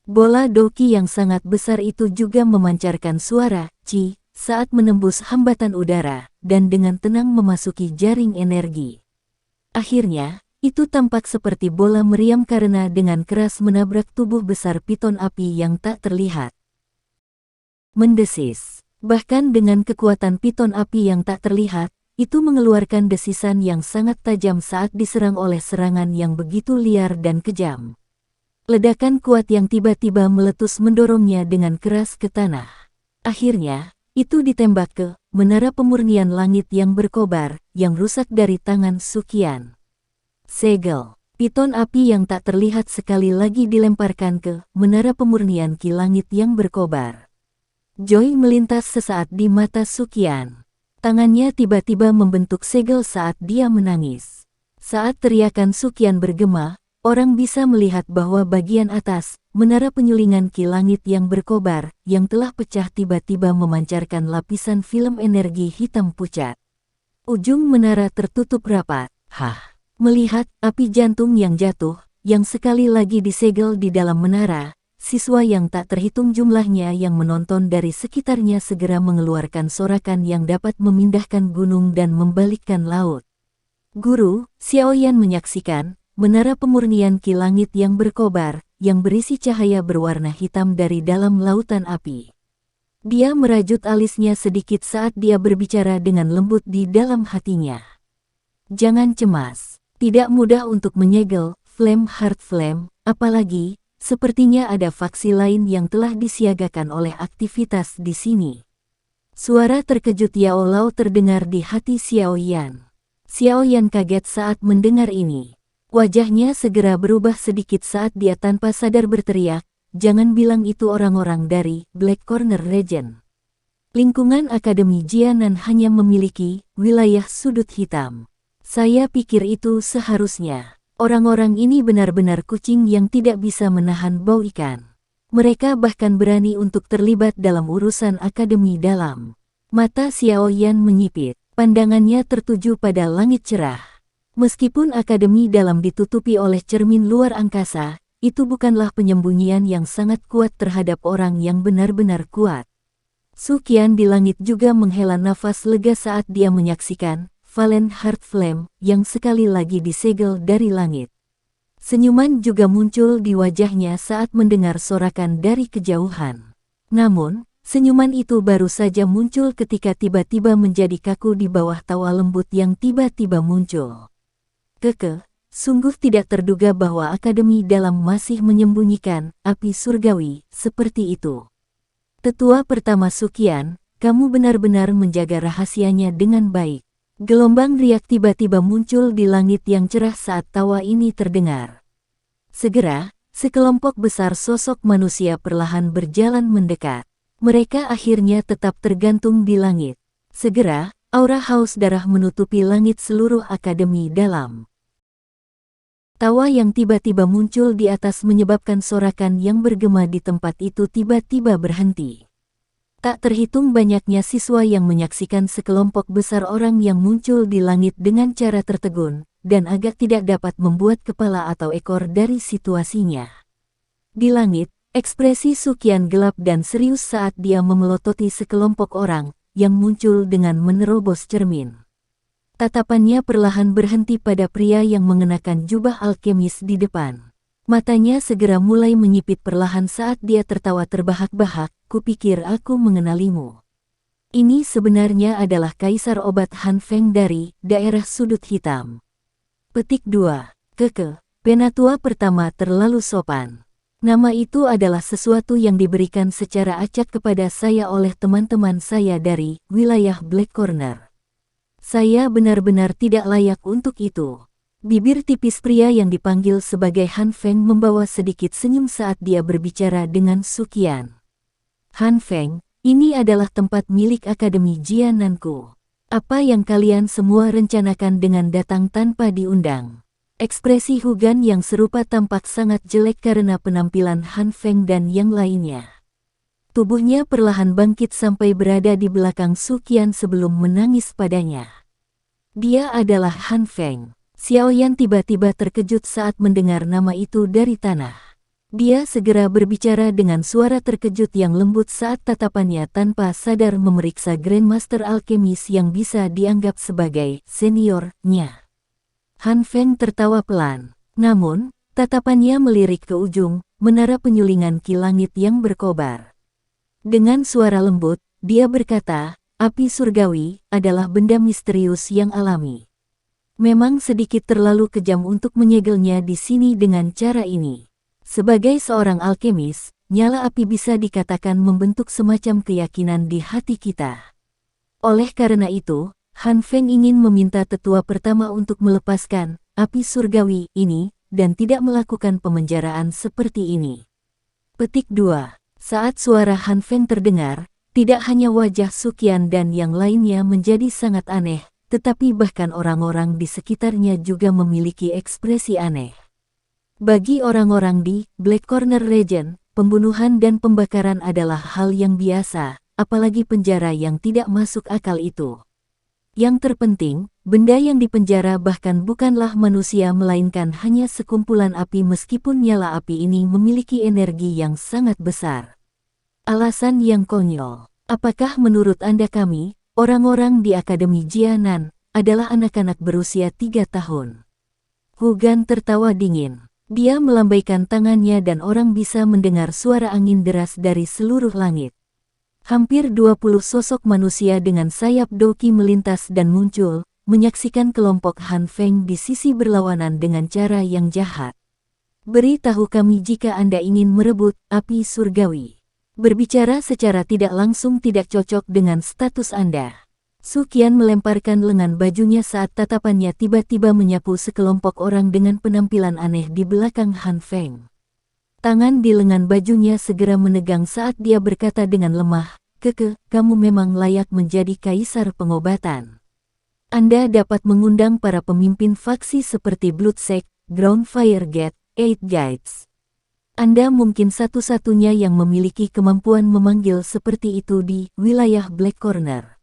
Bola Doki yang sangat besar itu juga memancarkan suara, ci, saat menembus hambatan udara, dan dengan tenang memasuki jaring energi. Akhirnya, itu tampak seperti bola meriam karena dengan keras menabrak tubuh besar piton api yang tak terlihat. Mendesis. Bahkan dengan kekuatan piton api yang tak terlihat, itu mengeluarkan desisan yang sangat tajam saat diserang oleh serangan yang begitu liar dan kejam. Ledakan kuat yang tiba-tiba meletus mendorongnya dengan keras ke tanah. Akhirnya, itu ditembak ke menara pemurnian langit yang berkobar, yang rusak dari tangan Suqian. Segel, piton api yang tak terlihat sekali lagi dilemparkan ke menara pemurnian ki langit yang berkobar. Joy melintas sesaat di mata Suqian. Tangannya tiba-tiba membentuk segel saat dia menangis. Saat teriakan Suqian bergema, orang bisa melihat bahwa bagian atas, menara penyulingan ki langit yang berkobar, yang telah pecah tiba-tiba memancarkan lapisan film energi hitam pucat. Ujung menara tertutup rapat. Melihat api jantung yang jatuh, yang sekali lagi disegel di dalam menara, siswa yang tak terhitung jumlahnya yang menonton dari sekitarnya segera mengeluarkan sorakan yang dapat memindahkan gunung dan membalikkan laut. Guru, Xiaoyan menyaksikan menara pemurnian ki langit yang berkobar, yang berisi cahaya berwarna hitam dari dalam lautan api. Dia merajut alisnya sedikit saat dia berbicara dengan lembut di dalam hatinya. Jangan cemas, tidak mudah untuk menyegel Flame Heart Flame, apalagi sepertinya ada faksi lain yang telah disiagakan oleh aktivitas di sini. Suara terkejut Yao Lao terdengar di hati Xiao Yan. Xiao Yan kaget saat mendengar ini. Wajahnya segera berubah sedikit saat dia tanpa sadar berteriak, "Jangan bilang itu orang-orang dari Black Corner Region. Lingkungan Akademi Jianan hanya memiliki wilayah sudut hitam. Saya pikir itu seharusnya. Orang-orang ini benar-benar kucing yang tidak bisa menahan bau ikan. Mereka bahkan berani untuk terlibat dalam urusan akademi dalam." Mata Xiao Yan menyipit, pandangannya tertuju pada langit cerah. Meskipun akademi dalam ditutupi oleh cermin luar angkasa, itu bukanlah penyembunyian yang sangat kuat terhadap orang yang benar-benar kuat. Su Qian di langit juga menghela nafas lega saat dia menyaksikan Valen Heart Flame yang sekali lagi disegel dari langit. Senyuman juga muncul di wajahnya saat mendengar sorakan dari kejauhan. Namun, senyuman itu baru saja muncul ketika tiba-tiba menjadi kaku di bawah tawa lembut yang tiba-tiba muncul. Sungguh tidak terduga bahwa Akademi Dalam masih menyembunyikan api surgawi seperti itu. Tetua pertama Su Qian, kamu benar-benar menjaga rahasianya dengan baik. Gelombang riak tiba-tiba muncul di langit yang cerah saat tawa ini terdengar. Segera, sekelompok besar sosok manusia perlahan berjalan mendekat. Mereka akhirnya tetap tergantung di langit. Segera, aura haus darah menutupi langit seluruh Akademi Dalam. Tawa yang tiba-tiba muncul di atas menyebabkan sorakan yang bergema di tempat itu tiba-tiba berhenti. Tak terhitung banyaknya siswa yang menyaksikan sekelompok besar orang yang muncul di langit dengan cara tertegun, dan agak tidak dapat membuat kepala atau ekor dari situasinya. Di langit, ekspresi Su Qian gelap dan serius saat dia memelototi sekelompok orang yang muncul dengan menerobos cermin. Tatapannya perlahan berhenti pada pria yang mengenakan jubah alkemis di depan. Matanya segera mulai menyipit perlahan saat dia tertawa terbahak-bahak, "Kupikir aku mengenalimu. Ini sebenarnya adalah Kaisar Obat Han Feng dari daerah sudut hitam." Petik 2. Penatua pertama terlalu sopan. Nama itu adalah sesuatu yang diberikan secara acak kepada saya oleh teman-teman saya dari wilayah Black Corner. Saya benar-benar tidak layak untuk itu. Bibir tipis pria yang dipanggil sebagai Han Feng membawa sedikit senyum saat dia berbicara dengan Su Qian. "Han Feng, ini adalah tempat milik Akademi Jiananku. Apa yang kalian semua rencanakan dengan datang tanpa diundang?" Ekspresi Hugan yang serupa tampak sangat jelek karena penampilan Han Feng dan yang lainnya. Tubuhnya perlahan bangkit sampai berada di belakang Su Qian sebelum menangis padanya. Dia adalah Han Feng. Xiao Yan tiba-tiba terkejut saat mendengar nama itu dari tanah. Dia segera berbicara dengan suara terkejut yang lembut saat tatapannya tanpa sadar memeriksa Grandmaster Alkemis yang bisa dianggap sebagai seniornya. Han Feng tertawa pelan, namun tatapannya melirik ke ujung menara penyulingan ki langit yang berkobar. Dengan suara lembut, dia berkata, "Api surgawi adalah benda misterius yang alami. Memang sedikit terlalu kejam untuk menyegelnya di sini dengan cara ini. Sebagai seorang alkemis, nyala api bisa dikatakan membentuk semacam keyakinan di hati kita. Oleh karena itu, Han Feng ingin meminta tetua pertama untuk melepaskan api surgawi ini dan tidak melakukan pemenjaraan seperti ini." Petik 2. Saat suara Han Feng terdengar, tidak hanya wajah Su Qian dan yang lainnya menjadi sangat aneh, tetapi bahkan orang-orang di sekitarnya juga memiliki ekspresi aneh. Bagi orang-orang di Black Corner Region, pembunuhan dan pembakaran adalah hal yang biasa, apalagi penjara yang tidak masuk akal itu. Yang terpenting, benda yang dipenjara bahkan bukanlah manusia melainkan hanya sekumpulan api meskipun nyala api ini memiliki energi yang sangat besar. Alasan yang konyol. Apakah menurut Anda kami, orang-orang di Akademi Jianan, adalah anak-anak berusia 3 tahun? Hugan tertawa dingin. Dia melambaikan tangannya dan orang bisa mendengar suara angin deras dari seluruh langit. Hampir 20 sosok manusia dengan sayap doki melintas dan muncul, menyaksikan kelompok Han Feng di sisi berlawanan dengan cara yang jahat. Beritahu kami jika Anda ingin merebut api surgawi. Berbicara secara tidak langsung tidak cocok dengan status Anda. Su Qian melemparkan lengan bajunya saat tatapannya tiba-tiba menyapu sekelompok orang dengan penampilan aneh di belakang Han Feng. Tangan di lengan bajunya segera menegang saat dia berkata dengan lemah, kamu memang layak menjadi kaisar pengobatan. Anda dapat mengundang para pemimpin faksi seperti Blood Sect, Ground Fire Gate, Eight Guides. Anda mungkin satu-satunya yang memiliki kemampuan memanggil seperti itu di wilayah Black Corner.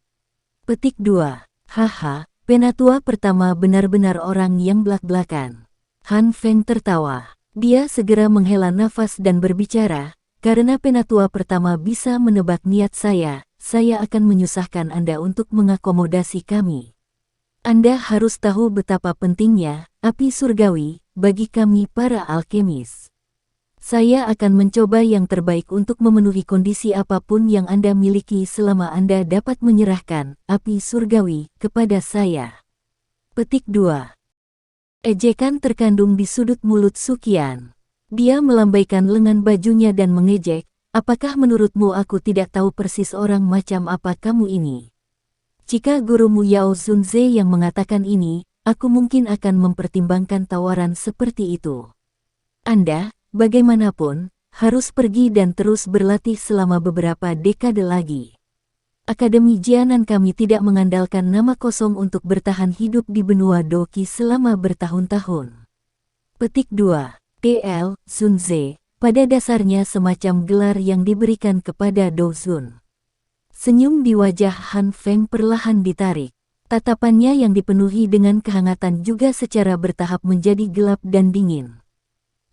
Petik 2. Haha, penatua pertama benar-benar orang yang belak-belakan. Han Feng tertawa. Dia segera menghela nafas dan berbicara, karena penatua pertama bisa menebak niat saya akan menyusahkan Anda untuk mengakomodasi kami. Anda harus tahu betapa pentingnya api surgawi bagi kami para alkemis. Saya akan mencoba yang terbaik untuk memenuhi kondisi apapun yang Anda miliki selama Anda dapat menyerahkan api surgawi kepada saya. Petik 2. Ejekan terkandung di sudut mulut Su Qian. Dia melambaikan lengan bajunya dan mengejek, apakah menurutmu aku tidak tahu persis orang macam apa kamu ini? Jika gurumu Yao Zunze yang mengatakan ini, aku mungkin akan mempertimbangkan tawaran seperti itu. Anda, bagaimanapun, harus pergi dan terus berlatih selama beberapa dekade lagi. Akademi Jianan kami tidak mengandalkan nama kosong untuk bertahan hidup di benua Doqi selama bertahun-tahun. Petik 2. TL, Zunze, pada dasarnya semacam gelar yang diberikan kepada Dozun. Senyum di wajah Han Feng perlahan ditarik. Tatapannya yang dipenuhi dengan kehangatan juga secara bertahap menjadi gelap dan dingin.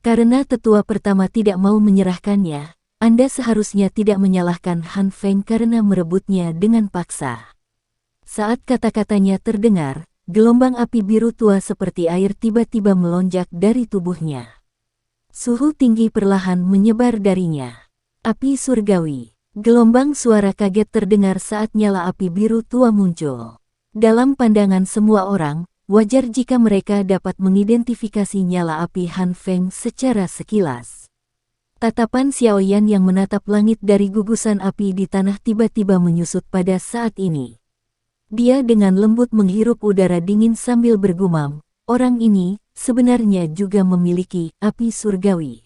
Karena tetua pertama tidak mau menyerahkannya, Anda seharusnya tidak menyalahkan Han Feng karena merebutnya dengan paksa. Saat kata-katanya terdengar, gelombang api biru tua seperti air tiba-tiba melonjak dari tubuhnya. Suhu tinggi perlahan menyebar darinya. Api surgawi. Gelombang suara kaget terdengar saat nyala api biru tua muncul. Dalam pandangan semua orang, wajar jika mereka dapat mengidentifikasi nyala api Han Feng secara sekilas. Tatapan Xiaoyan yang menatap langit dari gugusan api di tanah tiba-tiba menyusut pada saat ini. Dia dengan lembut menghirup udara dingin sambil bergumam, orang ini sebenarnya juga memiliki api surgawi.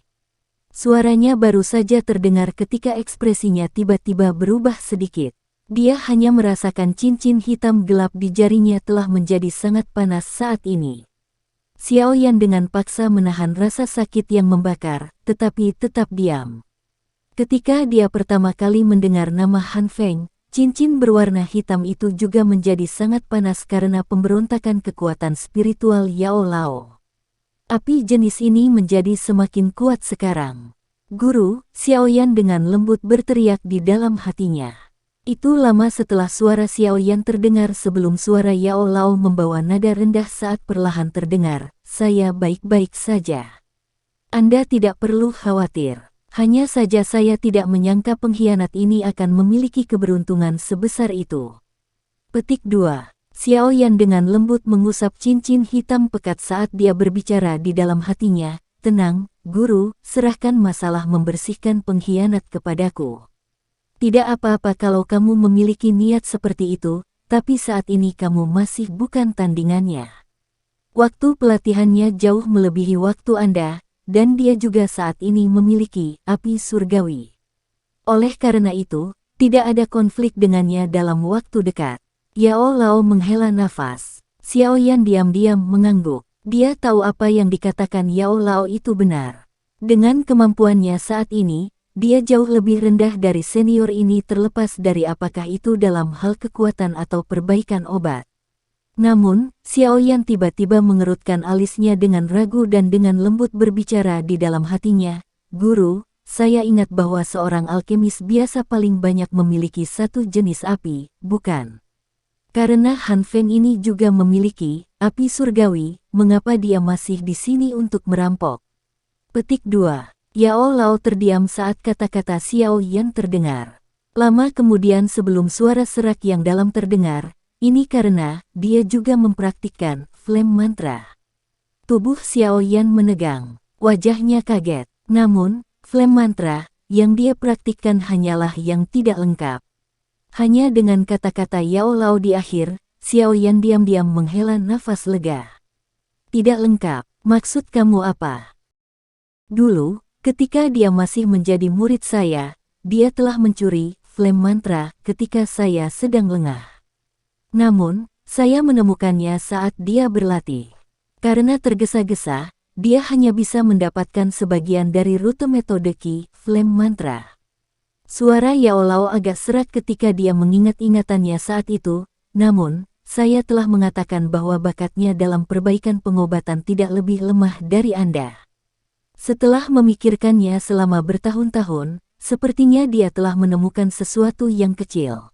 Suaranya baru saja terdengar ketika ekspresinya tiba-tiba berubah sedikit. Dia hanya merasakan cincin hitam gelap di jarinya telah menjadi sangat panas saat ini. Xiaoyan dengan paksa menahan rasa sakit yang membakar, tetapi tetap diam. Ketika dia pertama kali mendengar nama Han Feng, cincin berwarna hitam itu juga menjadi sangat panas karena pemberontakan kekuatan spiritual Yao Lao. Api jenis ini menjadi semakin kuat sekarang. Guru, Xiaoyan dengan lembut berteriak di dalam hatinya. Itu lama setelah suara Xiaoyan terdengar sebelum suara Yao Lao membawa nada rendah saat perlahan terdengar, saya baik-baik saja. Anda tidak perlu khawatir. Hanya saja saya tidak menyangka pengkhianat ini akan memiliki keberuntungan sebesar itu. Petik 2. Xiaoyan dengan lembut mengusap cincin hitam pekat saat dia berbicara di dalam hatinya, tenang, guru, serahkan masalah membersihkan pengkhianat kepadaku. Tidak apa-apa kalau kamu memiliki niat seperti itu, tapi saat ini kamu masih bukan tandingannya. Waktu pelatihannya jauh melebihi waktu Anda, dan dia juga saat ini memiliki api surgawi. Oleh karena itu, tidak ada konflik dengannya dalam waktu dekat. Yao Lao menghela nafas. Xiaoyan diam-diam mengangguk. Dia tahu apa yang dikatakan Yao Lao itu benar. Dengan kemampuannya saat ini, dia jauh lebih rendah dari senior ini terlepas dari apakah itu dalam hal kekuatan atau perbaikan obat. Namun, Xiaoyan tiba-tiba mengerutkan alisnya dengan ragu dan dengan lembut berbicara di dalam hatinya, Guru, saya ingat bahwa seorang alkemis biasa paling banyak memiliki satu jenis api, bukan? Karena Han Feng ini juga memiliki api surgawi, mengapa dia masih di sini untuk merampok? Petik 2. Yao Lao terdiam saat kata-kata Xiaoyan terdengar. Lama kemudian sebelum suara serak yang dalam terdengar, ini karena dia juga mempraktikkan flame mantra. Tubuh Xiaoyan menegang. Wajahnya kaget. Namun, flame mantra yang dia praktikkan hanyalah yang tidak lengkap. Hanya dengan kata-kata Yao Lao di akhir, Xiao Yan diam-diam menghela nafas lega. Tidak lengkap, maksud kamu apa? Dulu, ketika dia masih menjadi murid saya, dia telah mencuri flame mantra ketika saya sedang lengah. Namun, saya menemukannya saat dia berlatih. Karena tergesa-gesa, dia hanya bisa mendapatkan sebagian dari rute metode Ki Flame Mantra. Suara Yao Lao agak serak ketika dia mengingat ingatannya saat itu, namun, saya telah mengatakan bahwa bakatnya dalam perbaikan pengobatan tidak lebih lemah dari Anda. Setelah memikirkannya selama bertahun-tahun, sepertinya dia telah menemukan sesuatu yang kecil.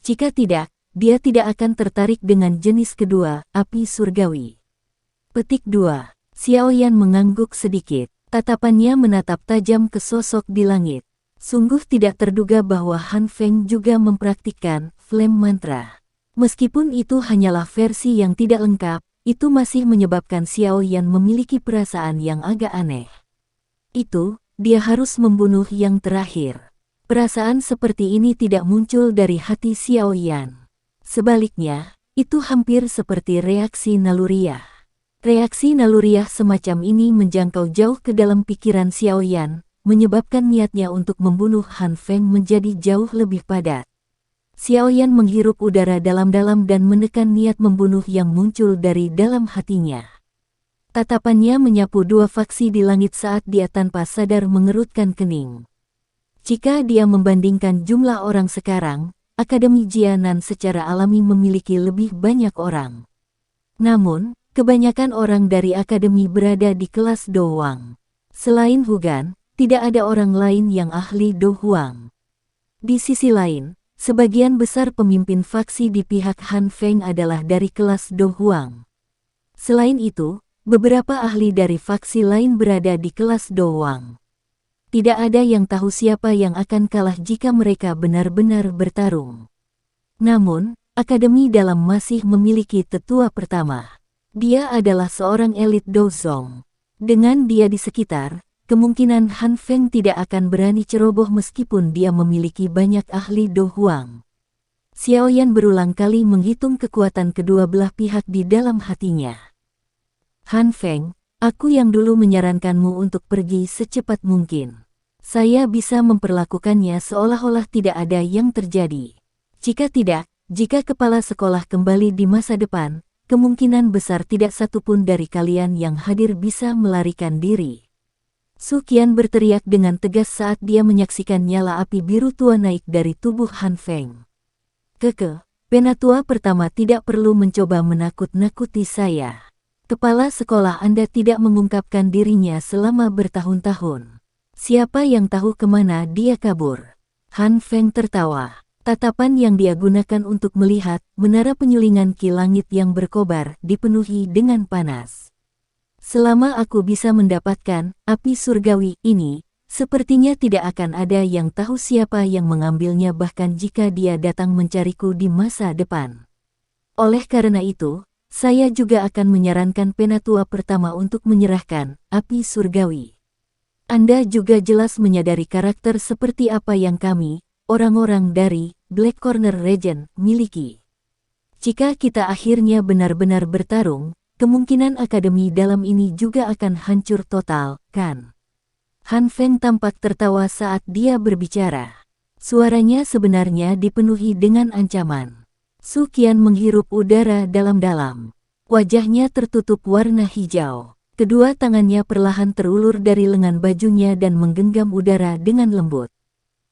Jika tidak, dia tidak akan tertarik dengan jenis kedua, api surgawi. Petik 2. Xiao Yan mengangguk sedikit. Tatapannya menatap tajam ke sosok di langit. Sungguh tidak terduga bahwa Han Feng juga mempraktikkan flame mantra. Meskipun itu hanyalah versi yang tidak lengkap, itu masih menyebabkan Xiao Yan memiliki perasaan yang agak aneh. Itu, dia harus membunuh yang terakhir. Perasaan seperti ini tidak muncul dari hati Xiao Yan. Sebaliknya, itu hampir seperti reaksi naluriah. Reaksi naluriah semacam ini menjangkau jauh ke dalam pikiran Xiao Yan, menyebabkan niatnya untuk membunuh Han Feng menjadi jauh lebih padat. Xiao Yan menghirup udara dalam-dalam dan menekan niat membunuh yang muncul dari dalam hatinya. Tatapannya menyapu dua faksi di langit saat dia tanpa sadar mengerutkan kening. Jika dia membandingkan jumlah orang sekarang, Akademi Jianan secara alami memiliki lebih banyak orang. Namun, kebanyakan orang dari akademi berada di kelas Do Huang. Selain Hugan, tidak ada orang lain yang ahli Do Huang. Di sisi lain, sebagian besar pemimpin faksi di pihak Han Feng adalah dari kelas Do Huang. Selain itu, beberapa ahli dari faksi lain berada di kelas Do Huang. Tidak ada yang tahu siapa yang akan kalah jika mereka benar-benar bertarung. Namun, akademi dalam masih memiliki tetua pertama. Dia adalah seorang elit Dozong. Dengan dia di sekitar, kemungkinan Han Feng tidak akan berani ceroboh meskipun dia memiliki banyak ahli Do Huang. Xiao Yan berulang kali menghitung kekuatan kedua belah pihak di dalam hatinya. Han Feng, aku yang dulu menyarankanmu untuk pergi secepat mungkin. Saya bisa memperlakukannya seolah-olah tidak ada yang terjadi. Jika tidak, jika kepala sekolah kembali di masa depan, kemungkinan besar tidak satupun dari kalian yang hadir bisa melarikan diri. Su Qian berteriak dengan tegas saat dia menyaksikan nyala api biru tua naik dari tubuh Han Feng. Penatua pertama tidak perlu mencoba menakut-nakuti saya. Kepala sekolah Anda tidak mengungkapkan dirinya selama bertahun-tahun. Siapa yang tahu kemana dia kabur? Han Feng tertawa. Tatapan yang dia gunakan untuk melihat menara penyulingan Ki Langit yang berkobar dipenuhi dengan panas. Selama aku bisa mendapatkan api surgawi ini, sepertinya tidak akan ada yang tahu siapa yang mengambilnya bahkan jika dia datang mencariku di masa depan. Oleh karena itu, saya juga akan menyarankan penatua pertama untuk menyerahkan api surgawi. Anda juga jelas menyadari karakter seperti apa yang kami, orang-orang dari Black Corner Region, miliki. Jika kita akhirnya benar-benar bertarung, kemungkinan akademi dalam ini juga akan hancur total, kan? Han Feng tampak tertawa saat dia berbicara. Suaranya sebenarnya dipenuhi dengan ancaman. Su Qian menghirup udara dalam-dalam. Wajahnya tertutup warna hijau. Kedua tangannya perlahan terulur dari lengan bajunya dan menggenggam udara dengan lembut.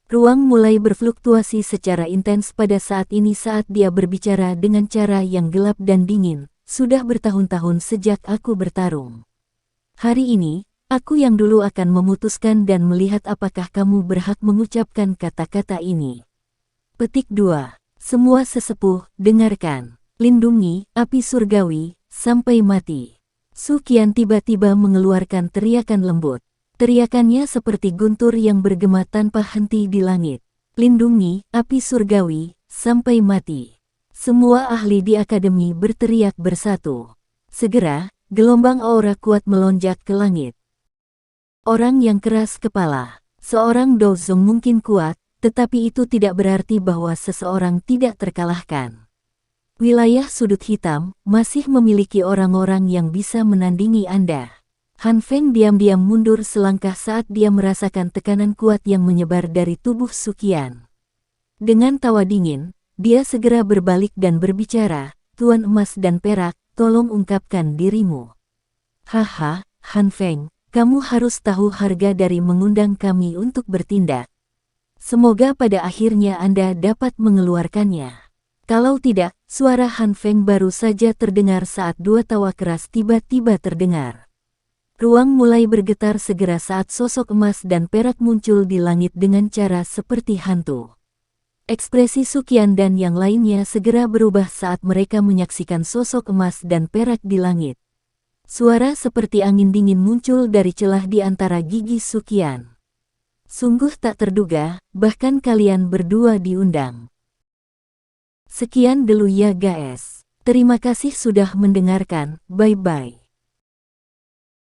Ruang mulai berfluktuasi secara intens pada saat ini saat dia berbicara dengan cara yang gelap dan dingin. Sudah bertahun-tahun sejak aku bertarung. Hari ini, aku yang dulu akan memutuskan dan melihat apakah kamu berhak mengucapkan kata-kata ini. Petik 2. Semua sesepuh, dengarkan. Lindungi api surgawi sampai mati. Su Qian tiba-tiba mengeluarkan teriakan lembut. Teriakannya seperti guntur yang bergema tanpa henti di langit. Lindungi api surgawi sampai mati. Semua ahli di akademi berteriak bersatu. Segera, gelombang aura kuat melonjak ke langit. orang yang keras kepala. Seorang Dozong mungkin kuat, tetapi itu tidak berarti bahwa seseorang tidak terkalahkan. Wilayah sudut hitam masih memiliki orang-orang yang bisa menandingi Anda. Han Feng diam-diam mundur selangkah saat dia merasakan tekanan kuat yang menyebar dari tubuh Suqian. Dengan tawa dingin, dia segera berbalik dan berbicara, "Tuan emas dan perak, tolong ungkapkan dirimu." "Haha, Han Feng, kamu harus tahu harga dari mengundang kami untuk bertindak. Semoga pada akhirnya Anda dapat mengeluarkannya." Kalau tidak, suara Han Feng baru saja terdengar saat dua tawa keras tiba-tiba terdengar. Ruang mulai bergetar segera saat sosok emas dan perak muncul di langit dengan cara seperti hantu. Ekspresi Suqian dan yang lainnya segera berubah saat mereka menyaksikan sosok emas dan perak di langit. Suara seperti angin dingin muncul dari celah di antara gigi Suqian. Sungguh tak terduga, bahkan kalian berdua diundang. Sekian dulu ya guys. Terima kasih sudah mendengarkan, bye-bye.